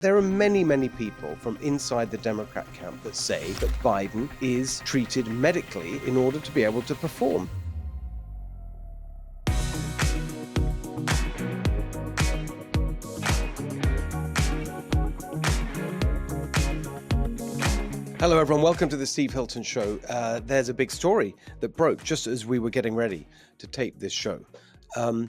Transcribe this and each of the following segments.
There are many, many people from inside the Democrat camp that say that Biden is treated medically in order to be able to perform. Hello, everyone. Welcome to the Steve Hilton Show. There's a big story that broke just as we were getting ready to tape this show. And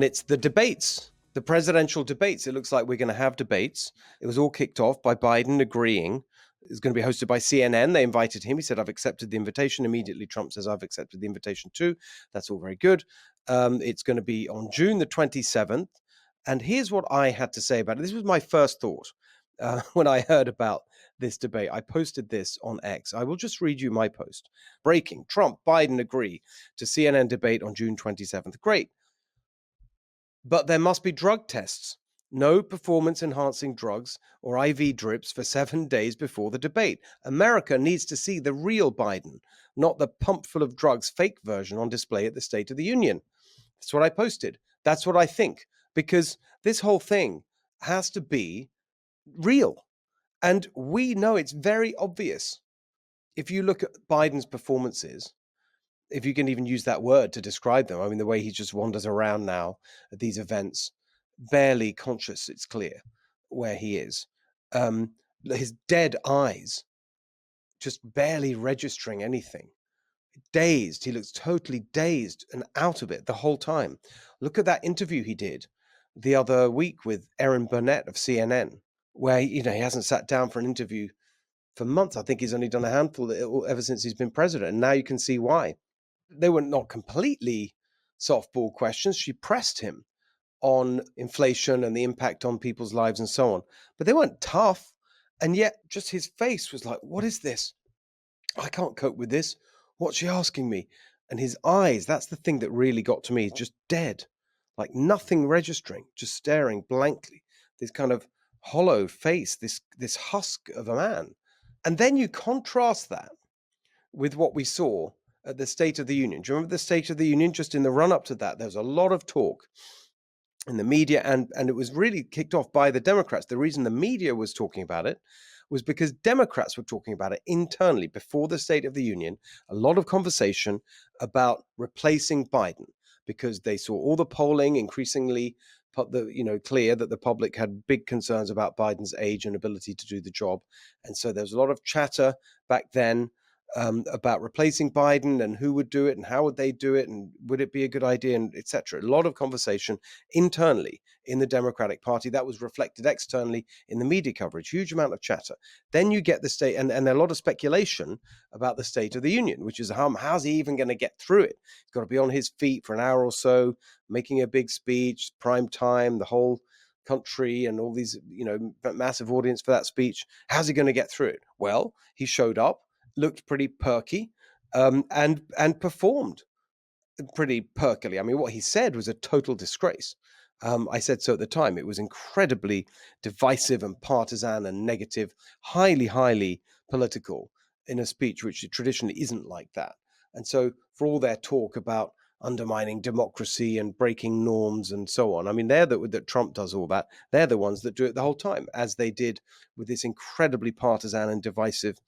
it's the debates, the presidential debates. It looks like we're going to have debates. It was all kicked off by Biden agreeing. It's going to be hosted by CNN. They invited him. He said, I've accepted the invitation. Immediately, Trump says, I've accepted the invitation too. That's all very good. It's going to be on June the 27th. And here's what I had to say about it. This was my first thought when I heard about this debate. I posted this on X. I will just read you my post. Breaking: Trump, Biden agree to CNN debate on June 27th. Great. But there must be drug tests. No performance-enhancing drugs or IV drips for 7 days before the debate. America needs to see the real Biden, not the pump full of drugs fake version on display at the State of the Union. That's what I posted. That's what I think. Because this whole thing has to be real. And we know it's very obvious. If you look at Biden's performances, if you can even use that word to describe them, I mean, the way he just wanders around now at these events, barely conscious, it's clear where he is. His dead eyes, just barely registering anything. Dazed. He looks totally dazed and out of it the whole time. Look at that interview he did the other week with Erin Burnett of CNN, where he hasn't sat down for an interview for months. I think he's only done a handful ever since he's been president, and now you can see why. They were not completely softball questions. She pressed him on inflation and the impact on people's lives and so on, but they weren't tough. And yet just his face was like, what is this? I can't cope with this. What's she asking me? And his eyes, that's the thing that really got to me, just dead, like nothing registering, just staring blankly, this kind of hollow face, this husk of a man. And then you contrast that with what we saw at the State of the Union. Do you remember the State of the Union? Just in the run up to that, there was a lot of talk in the media, and it was really kicked off by the Democrats. The reason the media was talking about it was because Democrats were talking about it internally before the State of the Union. A lot of conversation about replacing Biden because they saw all the polling increasingly clear that the public had big concerns about Biden's age and ability to do the job. And so there was a lot of chatter back then about replacing Biden and who would do it and how would they do it and would it be a good idea and etc. A lot of conversation internally in the Democratic Party that was reflected externally in the media coverage. Huge amount of chatter. Then you get the state and a lot of speculation about the State of the Union, which is how's he even going to get through it? He's got to be on his feet for an hour or so, making a big speech, prime time, the whole country and all these, massive audience for that speech. How's he going to get through it? Well, he showed up, looked pretty perky, and performed pretty perkily. I mean, what he said was a total disgrace. I said so at the time. It was incredibly divisive and partisan and negative, highly, highly political in a speech which traditionally isn't like that. And so for all their talk about undermining democracy and breaking norms and so on, I mean, that Trump does all that. They're the ones that do it the whole time, as they did with this incredibly partisan and divisive,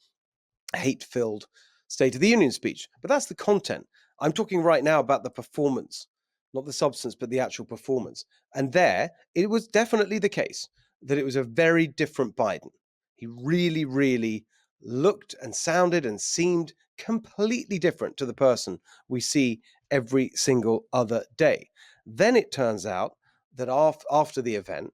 hate-filled State of the Union speech. But that's the content. I'm talking right now about the performance, not the substance, but the actual performance. And there, it was definitely the case that it was a very different Biden. He really, really looked and sounded and seemed completely different to the person we see every single other day. Then it turns out that after the event,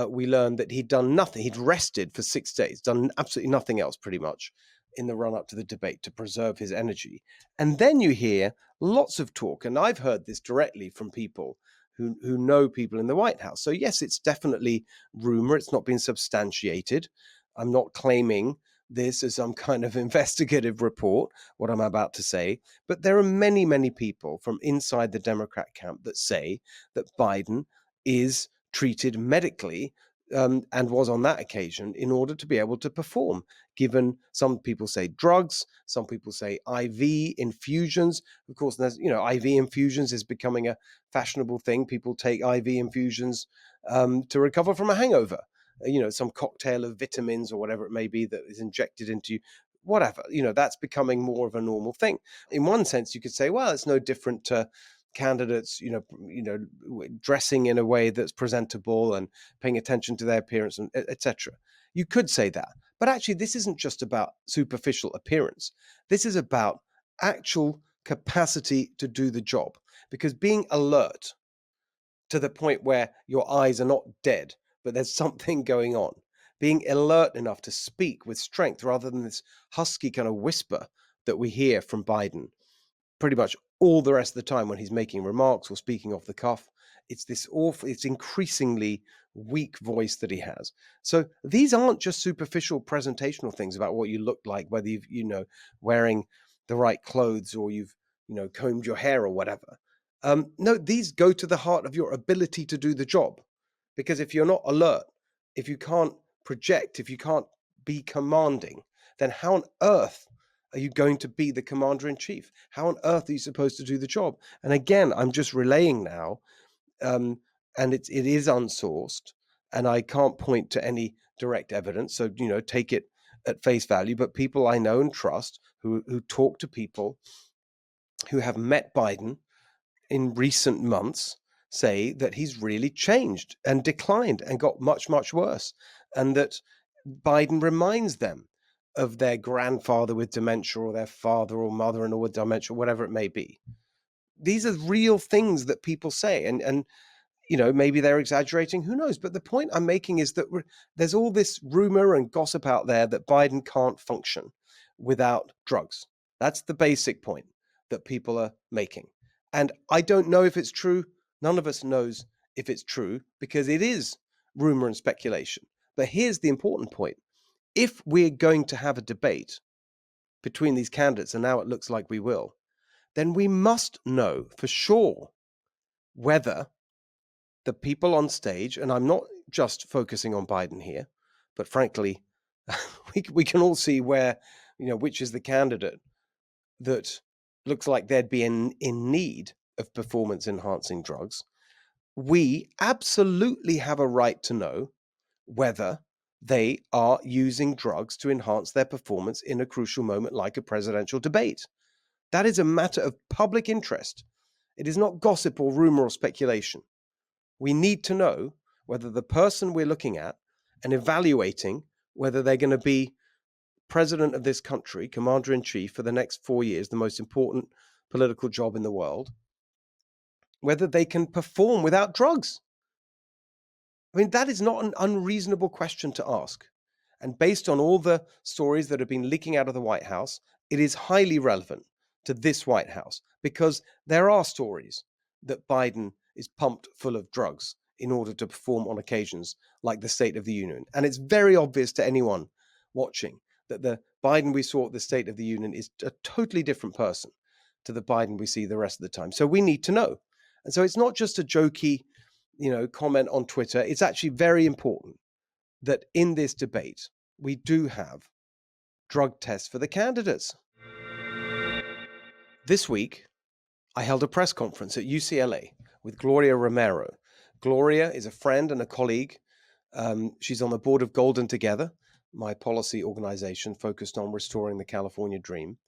we learned that he'd done nothing. He'd rested for 6 days, done absolutely nothing else pretty much in the run up to the debate to preserve his energy. And then you hear lots of talk, and I've heard this directly from people who know people in the White House. So yes, it's definitely rumor. It's not been substantiated. I'm not claiming this as some kind of investigative report, what I'm about to say, but there are many, many people from inside the Democrat camp that say that Biden is treated medically and was on that occasion in order to be able to perform, given some people say drugs, some people say IV infusions. Of course, there's, IV infusions is becoming a fashionable thing. People take IV infusions to recover from a hangover. some cocktail of vitamins or whatever it may be that is injected into you, whatever, that's becoming more of a normal thing. In one sense, you could say, well, it's no different to candidates, dressing in a way that's presentable and paying attention to their appearance, and etc. You could say that. But actually, this isn't just about superficial appearance. This is about actual capacity to do the job. Because being alert to the point where your eyes are not dead, but there's something going on, being alert enough to speak with strength rather than this husky kind of whisper that we hear from Biden pretty much all the rest of the time when he's making remarks or speaking off the cuff. It's this awful, it's increasingly weak voice that he has. So these aren't just superficial presentational things about what you look like, whether you've, wearing the right clothes or you've, combed your hair or whatever. No, these go to the heart of your ability to do the job. Because if you're not alert, if you can't project, if you can't be commanding, then how on earth are you going to be the commander in chief? How on earth are you supposed to do the job? And again, I'm just relaying now, and it is unsourced, and I can't point to any direct evidence. So take it at face value. But people I know and trust who talk to people who have met Biden in recent months say that he's really changed and declined and got much, much worse, and that Biden reminds them of their grandfather with dementia or their father or mother-in-law with dementia, whatever it may be. These are real things that people say, and maybe they're exaggerating, who knows? But the point I'm making is that there's all this rumor and gossip out there that Biden can't function without drugs. That's the basic point that people are making. And I don't know if it's true. None of us knows if it's true because it is rumor and speculation. But here's the important point. If we're going to have a debate between these candidates, and now it looks like we will, then we must know for sure whether the people on stage, and I'm not just focusing on Biden here, but frankly, we can all see where, which is the candidate that looks like they'd be in need of performance enhancing drugs. We absolutely have a right to know whether they are using drugs to enhance their performance in a crucial moment like a presidential debate. That is a matter of public interest. It is not gossip or rumor or speculation. We need to know whether the person we're looking at and evaluating whether they're going to be president of this country, commander in chief for the next 4 years, the most important political job in the world, whether they can perform without drugs. I mean, that is not an unreasonable question to ask. And based on all the stories that have been leaking out of the White House, it is highly relevant to this White House because there are stories that Biden is pumped full of drugs in order to perform on occasions like the State of the Union. And it's very obvious to anyone watching that the Biden we saw at the State of the Union is a totally different person to the Biden we see the rest of the time. So we need to know. And so it's not just a jokey, comment on Twitter. It's actually very important that in this debate, we do have drug tests for the candidates. This week, I held a press conference at UCLA with Gloria Romero. Gloria is a friend and a colleague. She's on the board of Golden Together, my policy organization focused on restoring the California dream.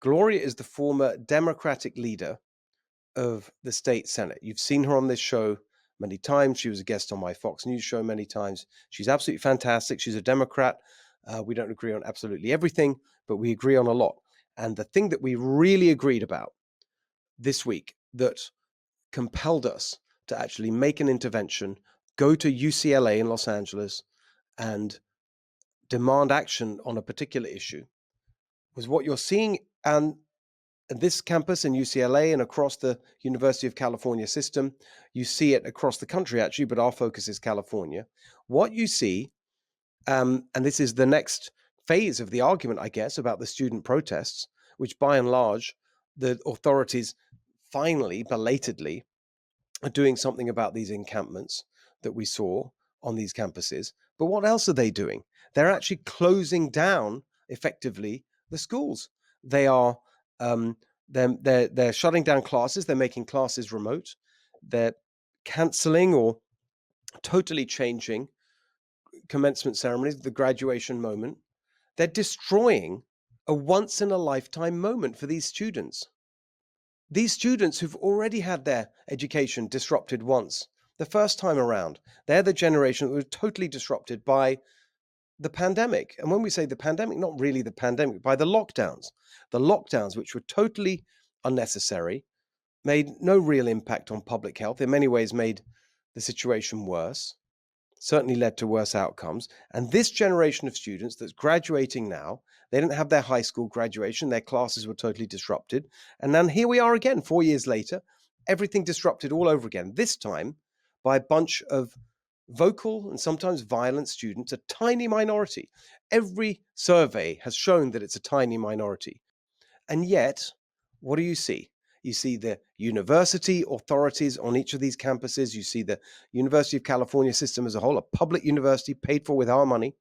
Gloria is the former Democratic leader of the state Senate. You've seen her on this show many times. She was a guest on my Fox News show many times. She's absolutely fantastic. She's a Democrat. We don't agree on absolutely everything, but we agree on a lot. And the thing that we really agreed about this week that compelled us to actually make an intervention, go to UCLA in Los Angeles and demand action on a particular issue was what you're seeing at this campus in UCLA and across the University of California system. You see it across the country, actually, but our focus is California. What you see, and this is the next phase of the argument, I guess, about the student protests, which by and large, the authorities finally, belatedly, are doing something about these encampments that we saw on these campuses. But what else are they doing? They're actually closing down effectively the schools. They are they're shutting down classes. They're making classes remote. They're canceling or totally changing commencement ceremonies, the graduation moment. They're destroying a once-in-a-lifetime moment for these students. These students who've already had their education disrupted once, the first time around, they're the generation that was totally disrupted by the pandemic. And when we say the pandemic, not really the pandemic, by the lockdowns, which were totally unnecessary, made no real impact on public health, in many ways made the situation worse, certainly led to worse outcomes. And this generation of students that's graduating now, they didn't have their high school graduation, their classes were totally disrupted. And then here we are again, 4 years later, everything disrupted all over again, this time by a bunch of vocal and sometimes violent students, a tiny minority. Every survey has shown that it's a tiny minority. And yet, what do you see? You see the university authorities on each of these campuses. You see the University of California system as a whole, a public university paid for with our money,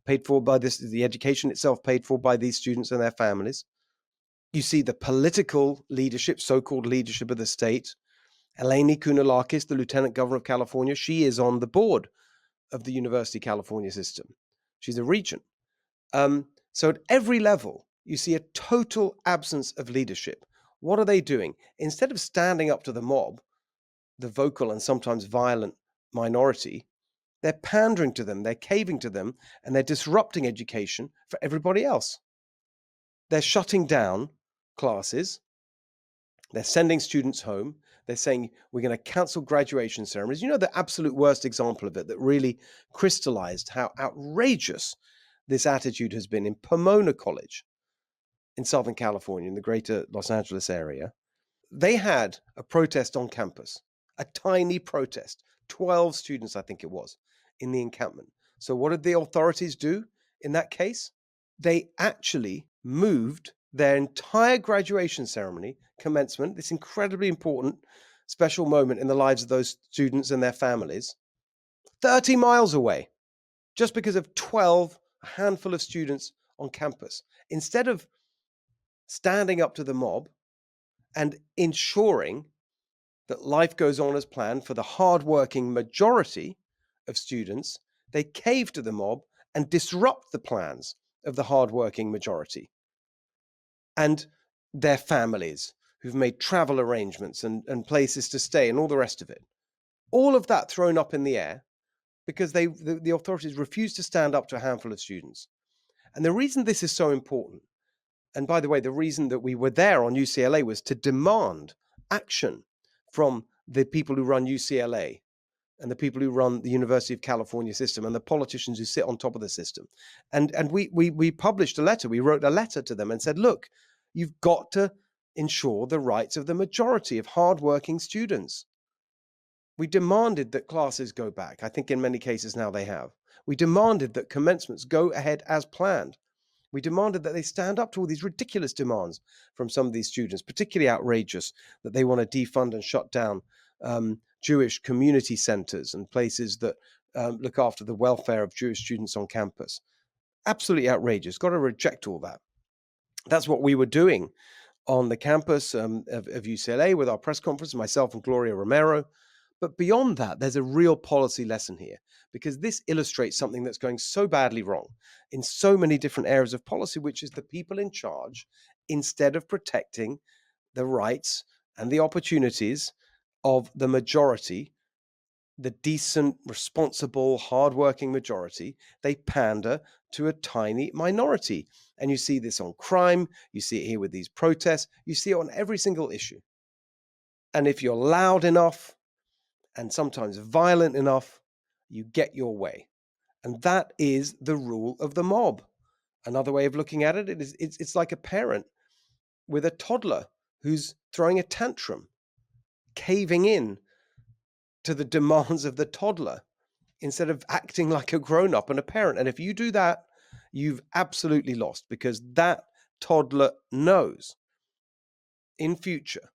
paid for by this, the education itself paid for by these students and their families. You see the political leadership, so-called leadership of the state. Eleni Kounalakis, the Lieutenant Governor of California, she is on the board of the University of California system. She's a regent. So at every level, you see a total absence of leadership. What are they doing? Instead of standing up to the mob, the vocal and sometimes violent minority, they're pandering to them, they're caving to them, and they're disrupting education for everybody else. They're shutting down classes. They're sending students home. They're saying, we're going to cancel graduation ceremonies. You know, the absolute worst example of it that really crystallized how outrageous this attitude has been in Pomona College in Southern California, in the greater Los Angeles area. They had a protest on campus, a tiny protest, 12 students, I think it was, in the encampment. So what did the authorities do in that case? They actually moved their entire graduation ceremony, commencement, this incredibly important special moment in the lives of those students and their families, 30 miles away, just because of 12, a handful of students on campus. Instead of standing up to the mob and ensuring that life goes on as planned for the hardworking majority of students, they cave to the mob and disrupt the plans of the hardworking majority and their families who've made travel arrangements and places to stay and all the rest of it. All of that thrown up in the air because the authorities refused to stand up to a handful of students. And the reason this is so important, and by the way, the reason that we were there on UCLA was to demand action from the people who run UCLA and the people who run the University of California system and the politicians who sit on top of the system. And we published a letter. We wrote a letter to them and said, look, you've got to ensure the rights of the majority of hardworking students. We demanded that classes go back. I think in many cases now they have. We demanded that commencements go ahead as planned. We demanded that they stand up to all these ridiculous demands from some of these students, particularly outrageous, that they want to defund and shut down Jewish community centers and places that look after the welfare of Jewish students on campus. Absolutely outrageous. Got to reject all that. That's what we were doing on the campus of UCLA with our press conference, myself and Gloria Romero. But beyond that, there's a real policy lesson here, because this illustrates something that's going so badly wrong in so many different areas of policy, which is the people in charge, instead of protecting the rights and the opportunities of the majority, the decent, responsible, hardworking majority, they pander to a tiny minority. And you see this on crime, you see it here with these protests, you see it on every single issue. And if you're loud enough, and sometimes violent enough, you get your way. And that is the rule of the mob. Another way of looking at it is it's like a parent with a toddler who's throwing a tantrum, caving in to the demands of the toddler instead of acting like a grown-up and a parent. And if you do that, you've absolutely lost, because that toddler knows in future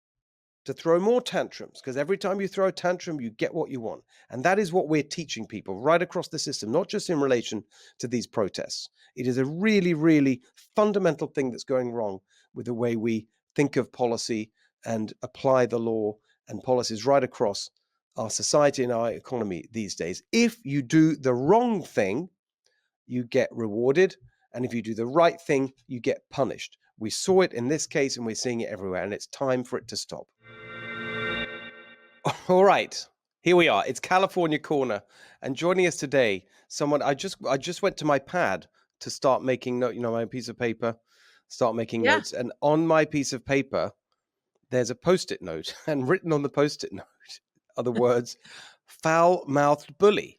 to throw more tantrums, because every time you throw a tantrum, you get what you want. And that is what we're teaching people right across the system, not just in relation to these protests. It is a really, really fundamental thing that's going wrong with the way we think of policy and apply the law and policies right across our society and our economy these days. If you do the wrong thing, you get rewarded. And if you do the right thing, you get punished. We saw it in this case and we're seeing it everywhere. And it's time for it to stop. All right. Here we are. It's California Corner. And joining us today, someone I just went to my pad to start making note, my piece of paper, start making Yeah. notes. And on my piece of paper, there's a post-it note. And written on the post-it note are the words foul-mouthed bully.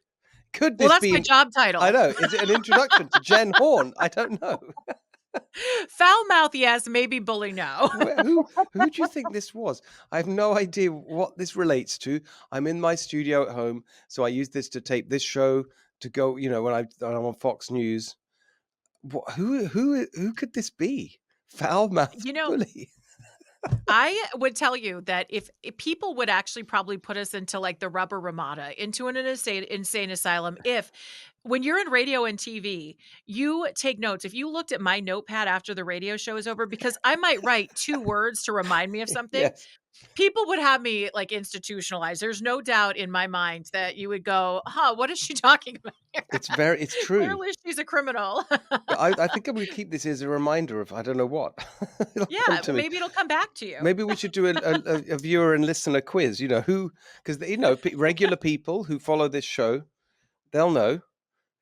Could Well, this that's be my job I title. know. Is it an introduction to Jen Horn? I don't know. Foul mouth, yes, maybe bully, no. Who do you think this was? I have no idea what this relates to. I'm in my studio at home, so I use this to tape this show to go. When I'm on Fox News. Who could this be? Foul mouthed You know, bully. I would tell you that if people would actually probably put us into, like, the rubber Ramada, into an insane asylum, if when you're in radio and TV, you take notes. If you looked at my notepad after the radio show is over, because I might write 2 words to remind me of something, Yes, people would have me, like, institutionalized. There's no doubt in my mind that you would go, "Huh, what is she talking about here? it's true. Clearly she's a criminal." I think I'm going to keep this as a reminder of I don't know what. It'll come Yeah, to me. maybe it'll come back to you. Maybe we should do a viewer and listener quiz. Because regular people who follow this show, they'll know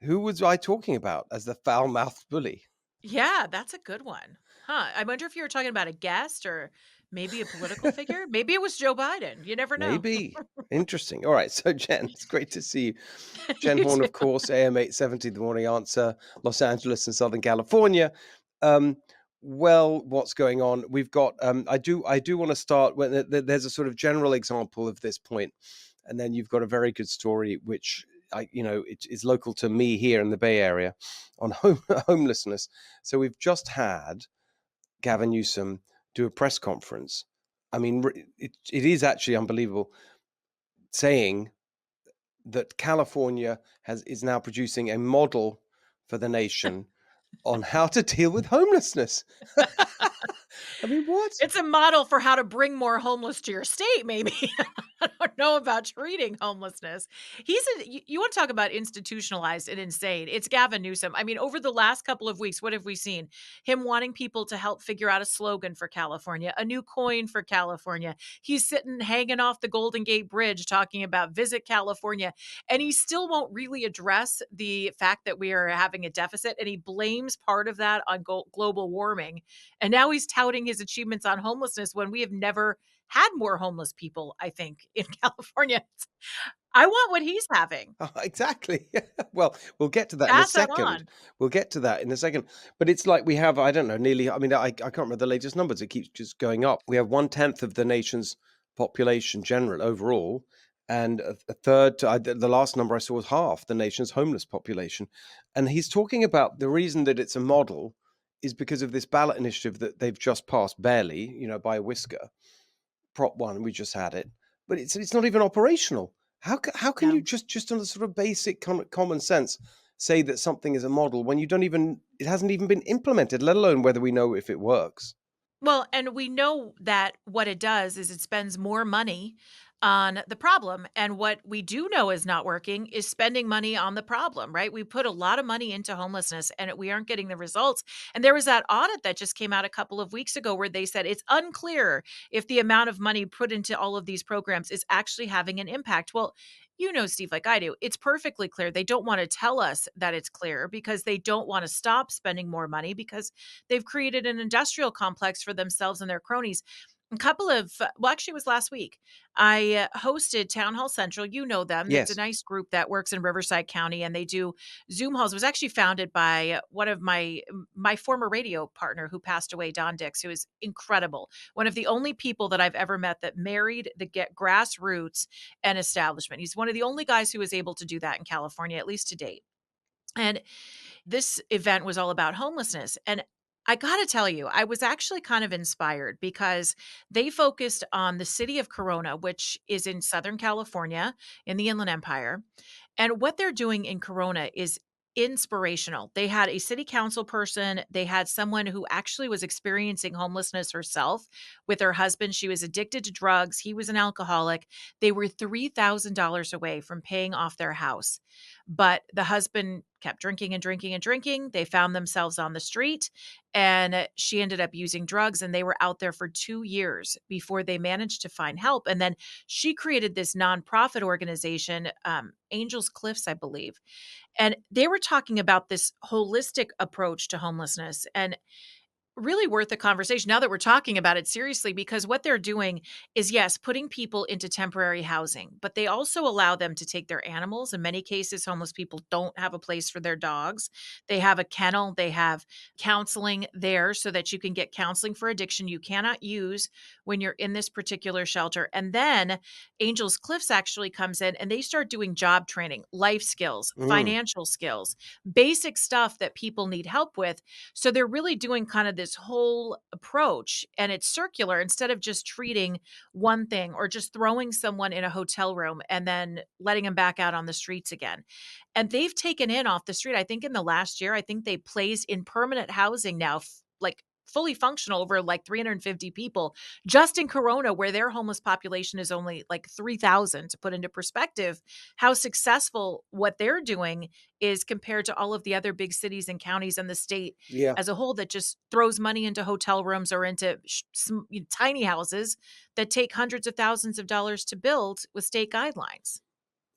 who was I talking about as the foul mouthed bully. Yeah, that's a good one. Huh, I wonder if you were talking about a guest or maybe a political figure? Maybe it was Joe Biden, you never know. Maybe interesting. All right, so Jen, it's great to see you. Jen You Horn, too. of course, AM 870, The Morning Answer, Los Angeles and Southern California. Um, well, what's going on? We've got. I do want to start when there's a sort of general example of this point, and then you've got a very good story which it is local to me here in the Bay Area on homelessness. So we've just had Gavin Newsom do a press conference. I mean, it is actually unbelievable saying that California is now producing a model for the nation on how to deal with homelessness. I mean, what? It's a model for how to bring more homeless to your state, maybe. I don't know about treating homelessness. You want to talk about institutionalized and insane. It's Gavin Newsom. I mean, over the last couple of weeks, what have we seen? Him wanting people to help figure out a slogan for California, a new coin for California. He's sitting hanging off the Golden Gate Bridge talking about visit California, and he still won't really address the fact that we are having a deficit, and he blames part of that on global warming. And now he's touting his achievements on homelessness when we have never had more homeless people, I think, in California. I want what he's having. Exactly. Well, we'll get to that in a Pass that second. on. We'll get to that in a second. But it's like we have, I don't know, nearly, I mean, I can't remember the latest numbers. It keeps just going up. We have 1/10 of the nation's population general overall. And a third, the last number I saw was half the nation's homeless population. And he's talking about the reason that it's a model is because of this ballot initiative that they've just passed barely, by a whisker. Prop 1, we just had it, but it's not even operational. How can you No. just on the sort of basic common sense say that something is a model when you don't even it hasn't even been implemented, let alone whether we know if it works? Well, and we know that what it does is it spends more money on the problem. And what we do know is not working is spending money on the problem, right? We put a lot of money into homelessness and we aren't getting the results. And there was that audit that just came out a couple of weeks ago where they said it's unclear if the amount of money put into all of these programs is actually having an impact. Well, you know, Steve, like I do, it's perfectly clear. They don't want to tell us that it's clear because they don't want to stop spending more money because they've created an industrial complex for themselves and their cronies. A couple of well, actually, it was last week. I hosted Town Hall Central. You know them. It's a Yes. nice group that works in Riverside County, and they do Zoom halls. It was actually founded by one of my former radio partner who passed away, Don Dix, who is incredible. One of the only people that I've ever met that married the get grassroots and establishment. He's one of the only guys who was able to do that in California, at least to date. And this event was all about homelessness. And I got to tell you, I was actually kind of inspired because they focused on the city of Corona, which is in Southern California in the Inland Empire. And what they're doing in Corona is inspirational. They had a city council person, they had someone who actually was experiencing homelessness herself with her husband. She was addicted to drugs, he was an alcoholic. They were $3,000 away from paying off their house. But the husband kept drinking and drinking and drinking. They found themselves on the street, and she ended up using drugs, and they were out there for 2 years before they managed to find help. And then she created this nonprofit organization, Angels Cliffs, I believe. And they were talking about this holistic approach to homelessness, and really worth the conversation now that we're talking about it seriously, because what they're doing is, yes, putting people into temporary housing, but they also allow them to take their animals. In many cases, homeless people don't have a place for their dogs. They have a kennel, they have counseling there so that you can get counseling for addiction you cannot use when you're in this particular shelter. And then Angels Cliffs actually comes in and they start doing job training, life skills, Mm, financial skills, basic stuff that people need help with. So they're really doing kind of this whole approach, and it's circular instead of just treating one thing or just throwing someone in a hotel room and then letting them back out on the streets again. And they've taken in off the street, I think in the last year, I think they placed in permanent housing now, like fully functional, over like 350 people just in Corona, where their homeless population is only like 3,000. To put into perspective how successful what they're doing is compared to all of the other big cities and counties in the state yeah. as a whole that just throws money into hotel rooms or into tiny houses that take hundreds of thousands of dollars to build with state guidelines.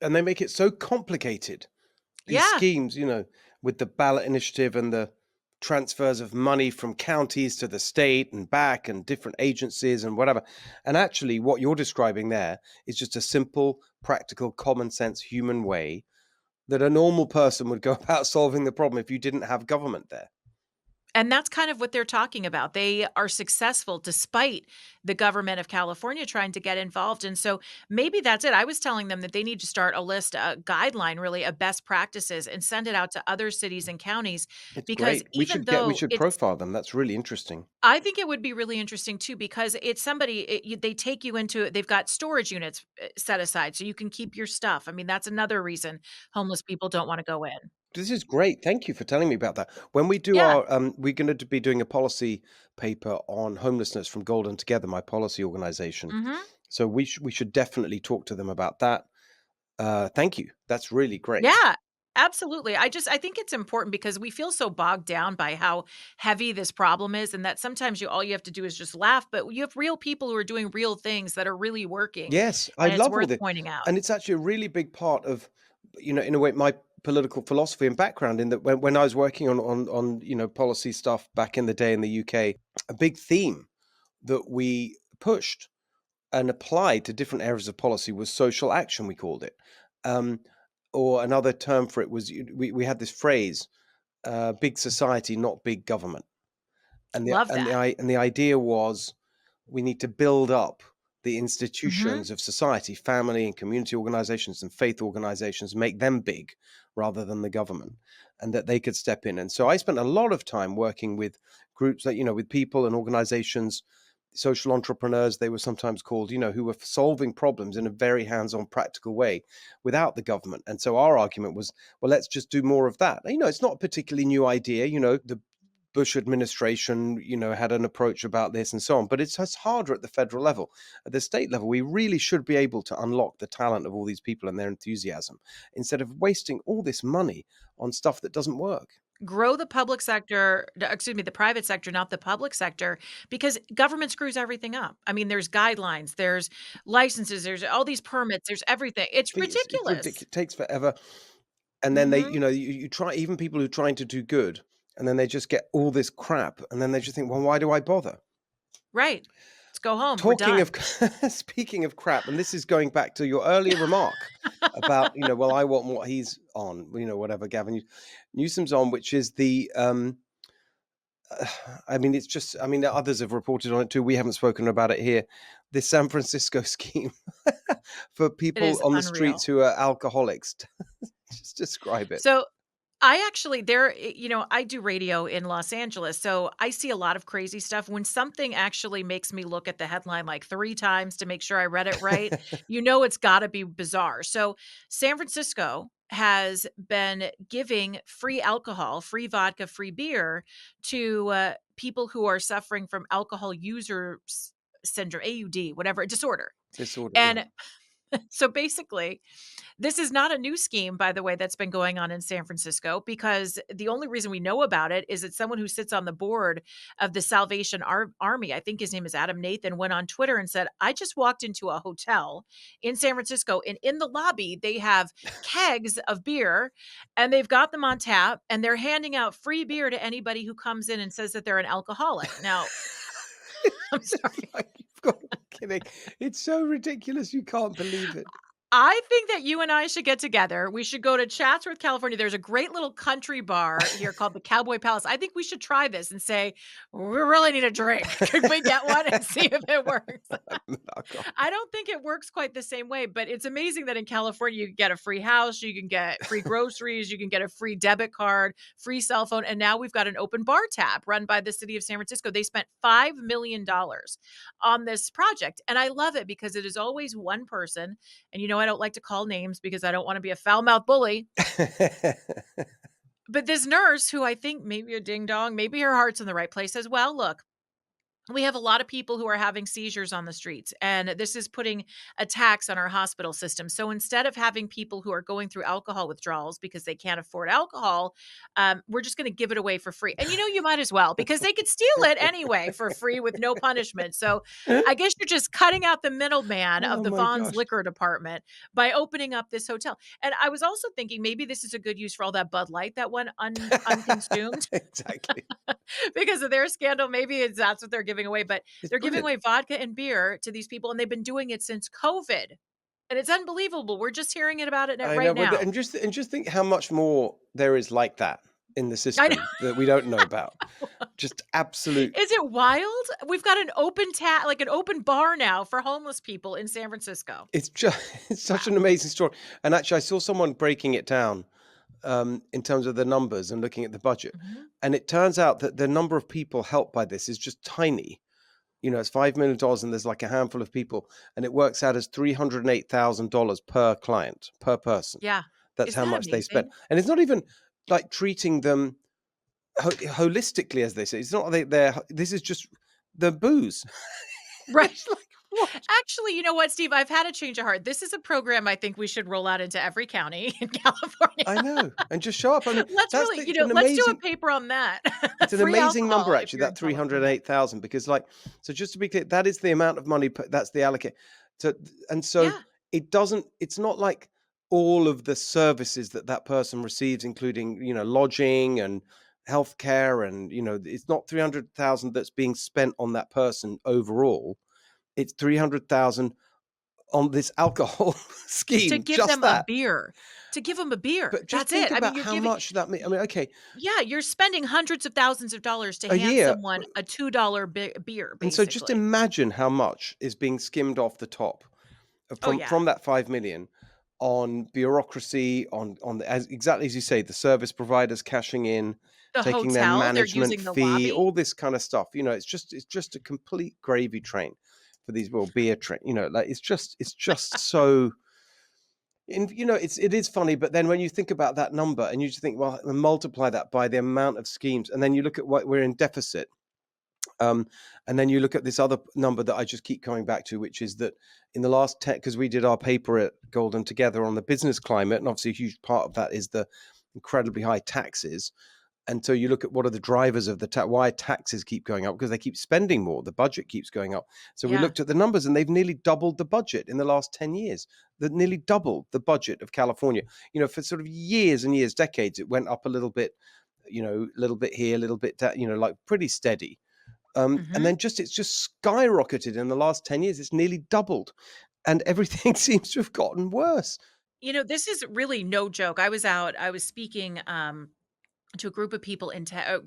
And they make it so complicated. These Yeah. schemes, with the ballot initiative and the transfers of money from counties to the state and back and different agencies and whatever. And actually, what you're describing there is just a simple, practical, common sense human way that a normal person would go about solving the problem if you didn't have government there. And that's kind of what they're talking about. They are successful despite the government of California trying to get involved. And so maybe that's it. I was telling them that they need to start a list, a guideline really of best practices and send it out to other cities and counties, It's because great. We even should get we though should it's, profile them. That's really interesting. I think it would be really interesting too, because it's somebody, they take you into, they've got storage units set aside so you can keep your stuff. I mean, that's another reason homeless people don't want to go in. This is great. Thank you for telling me about that. When we do Yeah. our, we're going to be doing a policy paper on homelessness from Golden Together, my policy organization. Hmm. So we should definitely talk to them about that. Thank you. That's really great. Yeah, absolutely. I think it's important because we feel so bogged down by how heavy this problem is, and that sometimes all you have to do is just laugh, but you have real people who are doing real things that are really working, Yes, I and it's love all worth this, pointing out. and it's actually a really big part of, in a way, my political philosophy and background. In that, when I was working on policy stuff back in the day in the UK, a big theme that we pushed and applied to different areas of policy was social action, we called it. Um, or another term for it was we had this phrase, big society, not big government. Love that. And the idea was we need to build up the Mhm. institutions of society, family and community organizations and faith organizations, make them big rather than the government, and that they could step in. And so I spent a lot of time working with groups that, with people and organizations, social entrepreneurs, they were sometimes called, who were solving problems in a very hands-on, practical way without the government. And so our argument was, well, let's just do more of that. It's not a particularly new idea. The Bush administration, had an approach about this and so on, but it's just harder at the federal level. At the state level, we really should be able to unlock the talent of all these people and their enthusiasm instead of wasting all this money on stuff that doesn't work. Grow the public sector, excuse me, the private sector, not the public sector, because government screws everything up. I mean, there's guidelines, there's licenses, there's all these permits, there's everything. It's It's ridiculous. ridiculous. It takes forever. And then they, Mhm. you try, even people who are trying to do good, and then they just get all this crap, and then they just think, well, why do I bother? Right. Let's go home. We're Talking of done. speaking of crap, and this is going back to your earlier remark about, well, I want what he's on, whatever Gavin Newsom's on, which is the, I mean, it's just, I mean, others have reported on it too. We haven't spoken about it here. This San Francisco scheme for It people is on the streets unreal. who are alcoholics. Just describe it. So I actually I do radio in Los Angeles, so I see a lot of crazy stuff. When something actually makes me look at the headline like 3 times to make sure I read it right, it's gotta be bizarre. So, San Francisco has been giving free alcohol, free vodka, free beer to, people who are suffering from alcohol user syndrome, AUD, whatever, disorder. Disorder, yeah. And So basically, this is not a new scheme, by the way, that's been going on in San Francisco, because the only reason we know about it is that someone who sits on the board of the Salvation Army, I think his name is Adam Nathan, went on Twitter and said, I just walked into a hotel in San Francisco, and in the lobby, they have kegs of beer and they've got them on tap and they're handing out free beer to anybody who comes in and says that they're an alcoholic. Now, I'm It's sorry. like you've got to be kidding. It's so ridiculous. You can't believe it. I think that you and I should get together. We should go to Chatsworth, California. There's a great little country bar here called the Cowboy Palace. I think we should try this and say, we really need a drink. Could we get one and see if it works? I can't. I don't think it works quite the same way, but it's amazing that in California, you can get a free house, you can get free groceries, you can get a free debit card, free cell phone. And now we've got an open bar tab run by the city of San Francisco. They spent $5 million on this project. And I love it because it is always one person. And I don't like to call names because I don't want to be a foul mouthed bully. But this nurse, who I think maybe a ding dong, maybe her heart's in the right place, says, well, look, we have a lot of people who are having seizures on the streets, and this is putting a tax on our hospital system. So instead of having people who are going through alcohol withdrawals because they can't afford alcohol, we're just going to give it away for free. And you might as well, because they could steal it anyway for free with no punishment. So I guess you're just cutting out the middleman of Oh the my Vaughn's gosh. liquor department by opening up this hotel. And I was also thinking maybe this is a good use for all that Bud Light that went unconsumed Exactly. because of their scandal. Maybe that's what they're giving away, but It's they're giving brilliant. away vodka and beer to these people, and they've been doing it since COVID. And it's unbelievable. We're just hearing it about it I right know, but now. and just think how much more there is like that in the I know. system that we don't know about. Just absolute. Is it wild? We've got an open like an open bar now for homeless people in San Francisco. It's just it's such an Wow. amazing story. And actually, I saw someone breaking it down in terms of the numbers and looking at the budget, Mhm. and it turns out that the number of people helped by this is just tiny. It's $5 million, and there's like a handful of people, and it works out as $308,000 per client, per person. Yeah. That's Isn't how that much they spent, amazing? and it's not even like treating them holistically, as they say. It's not they're. This is just the booze. Right. It's like what? Actually, you know what, Steve? I've had a change of heart. This is a program I think we should roll out into every county in California. I know, and just show up. I mean, Let's that's really, it's an let's do a amazing. paper on that. It's an Free amazing number, alcohol if actually, you're in that California. 308,000, because, like, so just to be clear, that is the amount of money, that's the allocate. So, and so Yeah. it's not like all of the services that that person receives, including, lodging and healthcare, and, it's not 300,000 that's being spent on that person overall. It's 300,000 on this alcohol To scheme, give just them a that. beer. To give them a beer. But just That's think it. I mean, about you're how giving much that means. I mean, okay, yeah, you're spending hundreds of thousands of dollars to a hand year. someone a $2 beer, And so just basically. imagine how much is being skimmed off the top Oh, from yeah. that 5 million on bureaucracy, on as exactly as you say, the service providers cashing in, The taking their hotel, they're management using the fee, lobby. all this kind of stuff. It's just a complete gravy train for these, well, beer train. Like it's just so. And it is funny, but then when you think about that number and you just think, well, multiply that by the amount of schemes, and then you look at what we're in deficit. Um, and then you look at this other number that I just keep coming back to, which is that in the last 10, because we did our paper at Golden together on the business climate, and obviously a huge part of that is the incredibly high taxes. And so you look at what are the drivers of why taxes keep going up, because they keep spending more, the budget keeps going up. So we Yeah. looked at the numbers, and they've nearly doubled the budget in the last 10 years. That nearly doubled the budget of California. For sort of years and years, decades, it went up a little bit here, a little bit down, like pretty steady. And Mhm. then it's just skyrocketed in the last 10 years. It's nearly doubled, and everything seems to have gotten worse. This is really no joke. I was speaking, to a group of people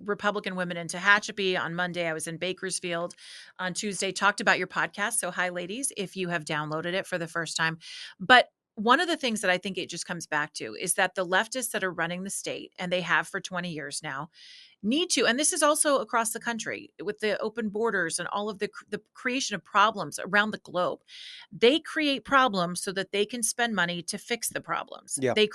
Republican women in Tehachapi on Monday. I was in Bakersfield on Tuesday, talked about your podcast. So, hi, ladies, if you have downloaded it for the first time. But one of the things that I think it just comes back to is that the leftists that are running the state, and they have for 20 years now, need to, and this is also across the country with the open borders and all of the creation of problems around the globe. They create problems so that they can spend money to fix the problems. Yeah. They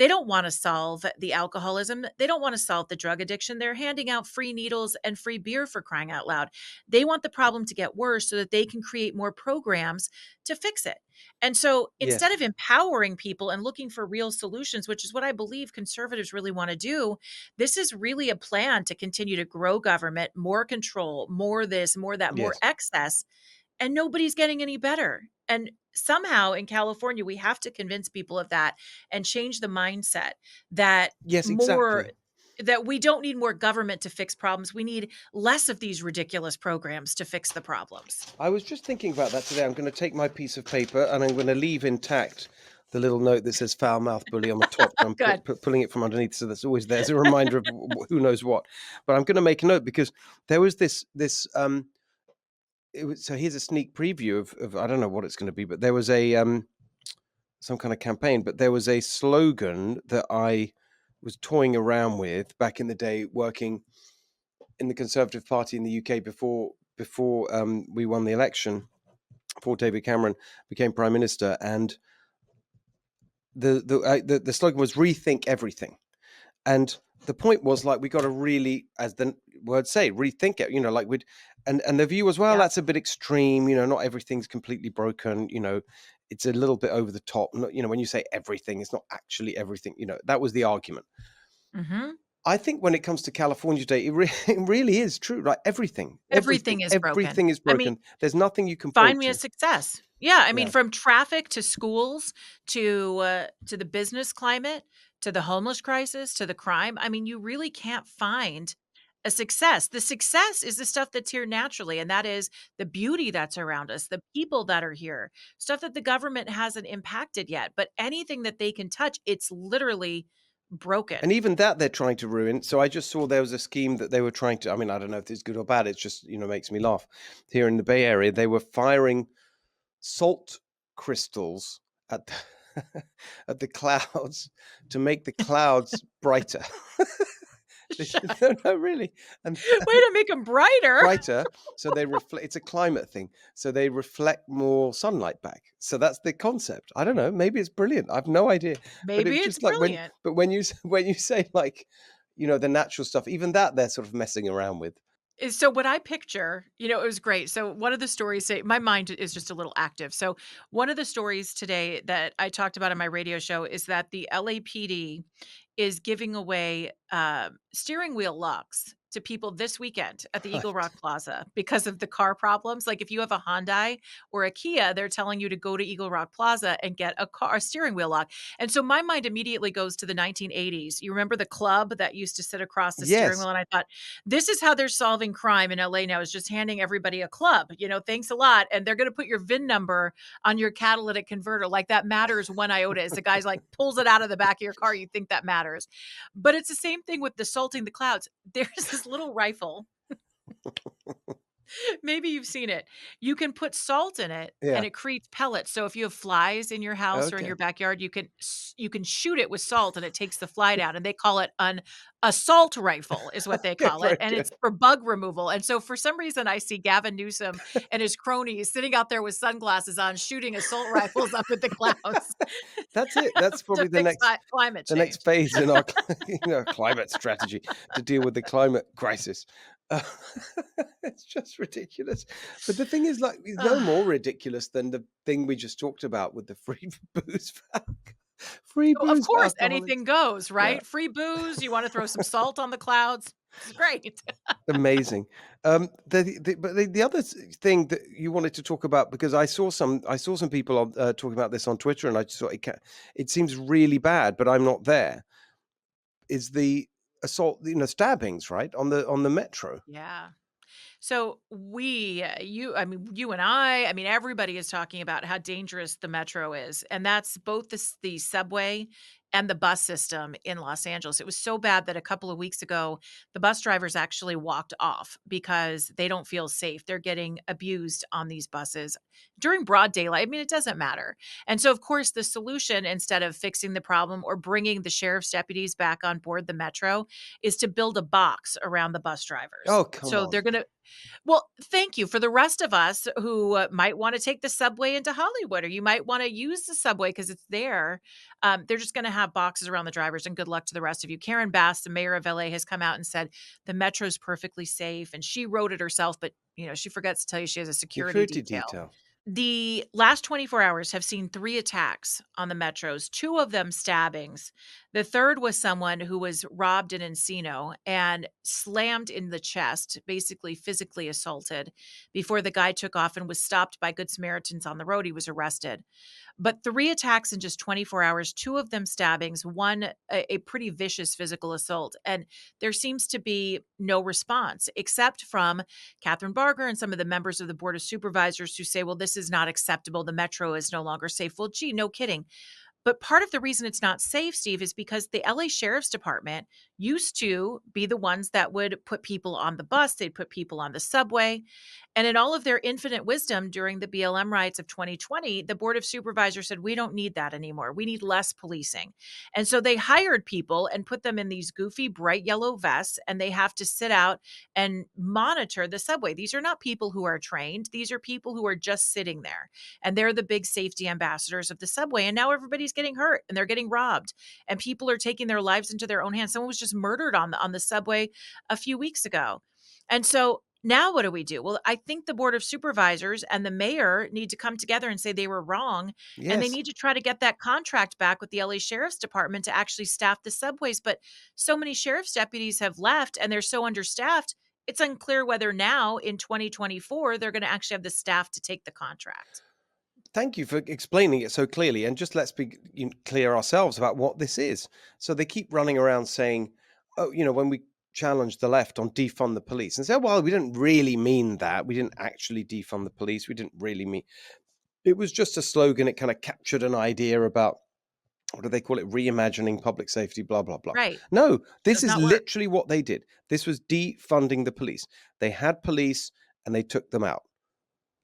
don't want to solve the alcoholism. They don't want to solve the drug addiction. They're handing out free needles and free beer, for crying out loud. They want the problem to get worse so that they can create more programs to fix it. And so instead Yes. of empowering people and looking for real solutions, which is what I believe conservatives really want to do, this is really a plan to continue to grow government, more control, more this, more that, more Yes. excess, and nobody's getting any better. And somehow in California, we have to convince people of that and change the mindset that Yes, more exactly. that we don't need more government to fix problems. We need less of these ridiculous programs to fix the problems. I was just thinking about that today. I'm going to take my piece of paper and I'm going to leave intact the little note that says foul mouth bully on the top. I'm Good. pulling it from underneath, so that's always there as a reminder of who knows what. But I'm going to make a note because there was this. It was, so here's a sneak preview of I don't know what it's going to be, but there was a some kind of campaign, but there was a slogan that I was toying around with back in the day, working in the Conservative Party in the UK before we won the election, before David Cameron became Prime Minister, and the slogan was "Rethink Everything," and the point was like we got to really, as the words say, rethink it. Like we'd, and the view was, well, Yeah. that's a bit extreme. Not everything's completely broken. It's a little bit over the top. When you say everything, it's not actually everything. That was the argument. Mhm. I think when it comes to California today, it really is true. Right, Everything is broken. everything is I mean, broken. There's nothing you can find point me a to. success. Yeah, I mean, Yeah, from traffic to schools to the business climate to the homeless crisis to the crime. I mean, you really can't find a success. The success is the stuff that's here naturally, and that is the beauty that's around us, the people that are here, stuff that the government hasn't impacted yet. But anything that they can touch, it's literally and broken. even that they're trying to ruin. So I just saw there was a scheme that they were trying to. I mean, I don't know if it's good or bad. It's just makes me laugh. Here in the Bay Area, they were firing salt crystals at the, at the clouds to make the clouds brighter. No, no, really, and Way to make them brighter. brighter, so they reflect. It's a climate thing, so they reflect more sunlight back. So that's the concept. I don't know. Maybe it's brilliant. I've no idea, but Maybe it's it's just like when. brilliant. But when you say like, the natural stuff, even that they're sort of messing around with. So what I picture, it was great. So one of the stories say my mind is just a little active. So one of the stories today that I talked about on my radio show is that the LAPD is giving away steering wheel locks to people this weekend at the Eagle Right. Rock Plaza because of the car problems. Like if you have a Hyundai or a Kia, they're telling you to go to Eagle Rock Plaza and get a steering wheel lock. And so my mind immediately goes to the 1980s. You remember the club that used to sit across the steering Yes. wheel? And I thought, this is how they're solving crime in LA now, is just handing everybody a club. Thanks a lot. And they're going to put your VIN number on your catalytic converter. Like that matters one iota. As the guy's like pulls it out of the back of your car, you think that matters. But it's the same thing with the salting the clouds. There's this little rifle. Maybe you've seen it. You can put salt in it and Yeah. it creates pellets. So if you have flies in your house or in your Okay. backyard, you can shoot it with salt and it takes the fly down. And they call it an assault rifle is what they Okay. call it. Very And good. it's for bug removal. And so for some reason I see Gavin Newsom and his cronies sitting out there with sunglasses on shooting assault rifles up at the clouds That's it. That's to probably the fix next climate the next change. phase in our climate strategy to deal with the climate crisis. Uh, it's just ridiculous. But the thing is, like, it's no more ridiculous than the thing we just talked about with the free booze for free So, of booze for course, alcoholics. anything goes, Yeah, right? Free booze, you wanna throw some salt on the clouds. It's great. amazing. The other thing that you wanted to talk about, because I saw some people talking about this on Twitter, and I just thought it seems really bad, but I'm not there. Is the assault, stabbings, right, on the metro. Yeah. So you and I mean, everybody is talking about how dangerous the metro is, and that's both the subway and the bus system in Los Angeles. It was so bad that a couple of weeks ago, the bus drivers actually walked off because they don't feel safe. They're getting abused on these buses during broad daylight. I mean, it doesn't matter. And so, of course, the solution, instead of fixing the problem or bringing the sheriff's deputies back on board the metro, is to build a box around the bus drivers. Oh, come So on. they're going to well, thank you. For the rest of us who might want to take the subway into Hollywood, or you might want to use the subway because it's there, they're just going to have boxes around the drivers. And good luck to the rest of you. Karen Bass, the mayor of LA, has come out and said the metro is perfectly safe, and she wrote it herself. But she forgets to tell you she has a security Security detail. detail. The last 24 hours have seen 3 attacks on the metros, 2 of them stabbings. The third was someone who was robbed in Encino and slammed in the chest, basically physically assaulted, before the guy took off and was stopped by Good Samaritans on the road. He was arrested. But 3 attacks in just 24 hours, 2 of them stabbings, 1 a pretty vicious physical assault, and there seems to be no response except from Catherine Barger and some of the members of the Board of Supervisors who say, "Well, this is not acceptable. The metro is no longer safe." Well, gee, no kidding. But part of the reason it's not safe, Steve, is because the LA Sheriff's Department used to be the ones that would put people on the bus, they'd put people on the subway. And in all of their infinite wisdom during the BLM riots of 2020, the Board of Supervisors said, "We don't need that anymore. We need less policing." And so they hired people and put them in these goofy, bright yellow vests, and they have to sit out and monitor the subway. These are not people who are trained, these are people who are just sitting there. And they're the big safety ambassadors of the subway. And now everybody's getting hurt and they're getting robbed, and people are taking their lives into their own hands. Someone was just murdered on the subway a few weeks ago. And so now what do we do? Well, I think the Board of Supervisors and the mayor need to come together and say they were wrong, and they Yes. need to try to get that contract back with the LA Sheriff's Department to actually staff the subways. But so many sheriff's deputies have left and they're so understaffed, it's unclear whether now in 2024 they're going to actually have the staff to take the contract. Thank you for explaining it so clearly. And just let's be clear ourselves about what this is. So they keep running around saying, oh, when we challenge the left on defund the police and say, well, we didn't really mean that. We didn't actually defund the police. We didn't really mean it was just a slogan. It kind of captured an idea about what do they call it? Reimagining public safety, blah, blah, blah. Right. No, this Does is not work. literally what they did. This was defunding the police. They had police and they took them out.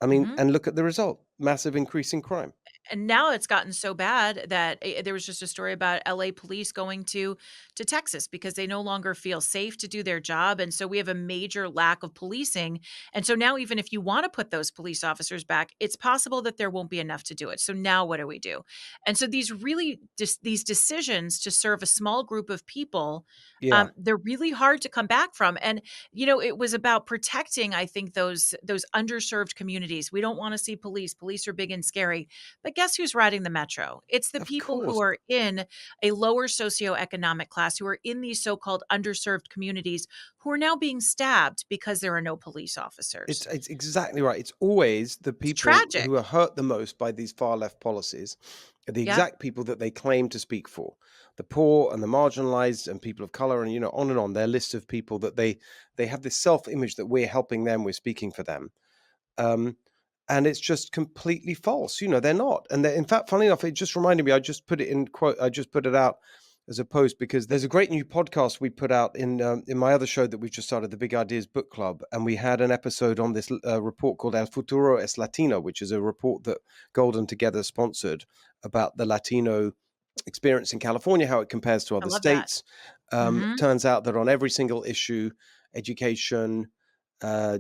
I mean, Mhm. and look at the result, massive increase in crime. And now it's gotten so bad that there was just a story about LA police going to Texas because they no longer feel safe to do their job, and so we have a major lack of policing. And so now even if you want to put those police officers back, it's possible that there won't be enough to do it. So now what do we do? And so these really these decisions to serve a small group of people, Yeah, they're really hard to come back from. And it was about protecting, I think, those underserved communities. We don't want to see police. Police are big and scary, but guess who's riding the metro? It's the of people who course. are in a lower socioeconomic class, who are in these so-called underserved communities, who are now being stabbed because there are no police It's officers. it's exactly right. It's always the It's people who are tragic. hurt the most by these far left policies, are the Yep. exact people that they claim to speak for. The poor and the marginalized and people of color and on and on. Their list of people that they have this self-image that we're helping them, we're speaking for them. Um, and it's just completely false. They're not. And in fact, funny enough, it just reminded me, I just put it in quote, I just put it out as a post because there's a great new podcast we put out in my other show that we've just started, the Big Ideas Book Club. And we had an episode on this report called El Futuro es Latino, which is a report that Golden Together sponsored about the Latino experience in California, how it compares to I other love that. states. Mhm. Turns out that on every single issue, education,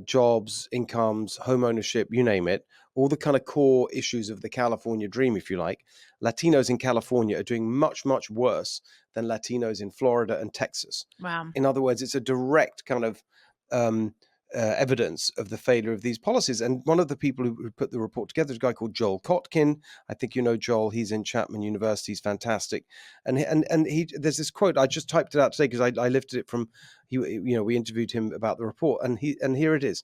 jobs, incomes, home ownership, you name it, all the kind of core issues of the California dream, if you like, Latinos in California are doing much, much worse than Latinos in Florida and Texas. Wow. In other words, it's a direct kind of um, evidence of the failure of these policies. And one of the people who put the report together is a guy called Joel Kotkin. I think you know Joel. He's in Chapman University. He's fantastic. And there's this quote. I just typed it out today because I lifted it from. We interviewed him about the report, and here it is.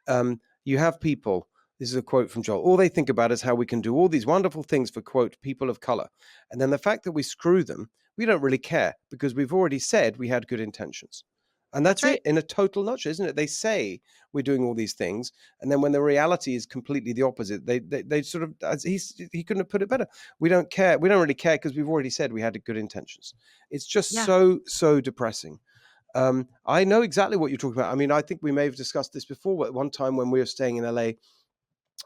You have people. This is a quote from Joel. All they think about is how we can do all these wonderful things for, quote, people of color. And then the fact that we screw them, we don't really care because we've already said we had good intentions. And That's that's it right. in a total nutshell, isn't it? They say we're doing all these things. And then when the reality is completely the opposite, they sort of, as he couldn't have put it better. We don't care. We don't really care because we've already said we had good intentions. It's just Yeah. so, so depressing. I know exactly what you're talking about. I mean, I think we may have discussed this before, but at one time when we were staying in LA,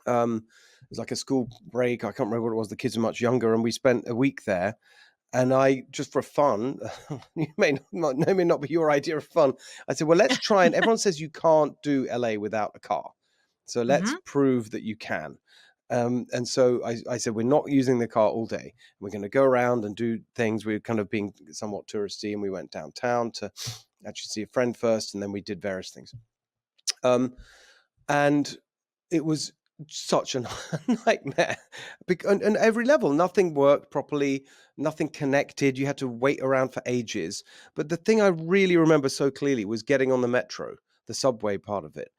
it was like a school break. I can't remember what it was. The kids were much younger, and we spent a week there. And I just for fun, you may not be your idea of fun. I said, well, let's try. And everyone says you can't do LA without a car, so let's Mhm. prove that you can. And so I said, we're not using the car all day. We're going to go around and do things. We're kind of being somewhat touristy, and we went downtown to actually see a friend first, and then we did various things. Um, and it was such a nightmare. And every level, nothing worked properly, nothing connected. You had to wait around for ages. But the thing I really remember so clearly was getting on the metro, the subway part of it.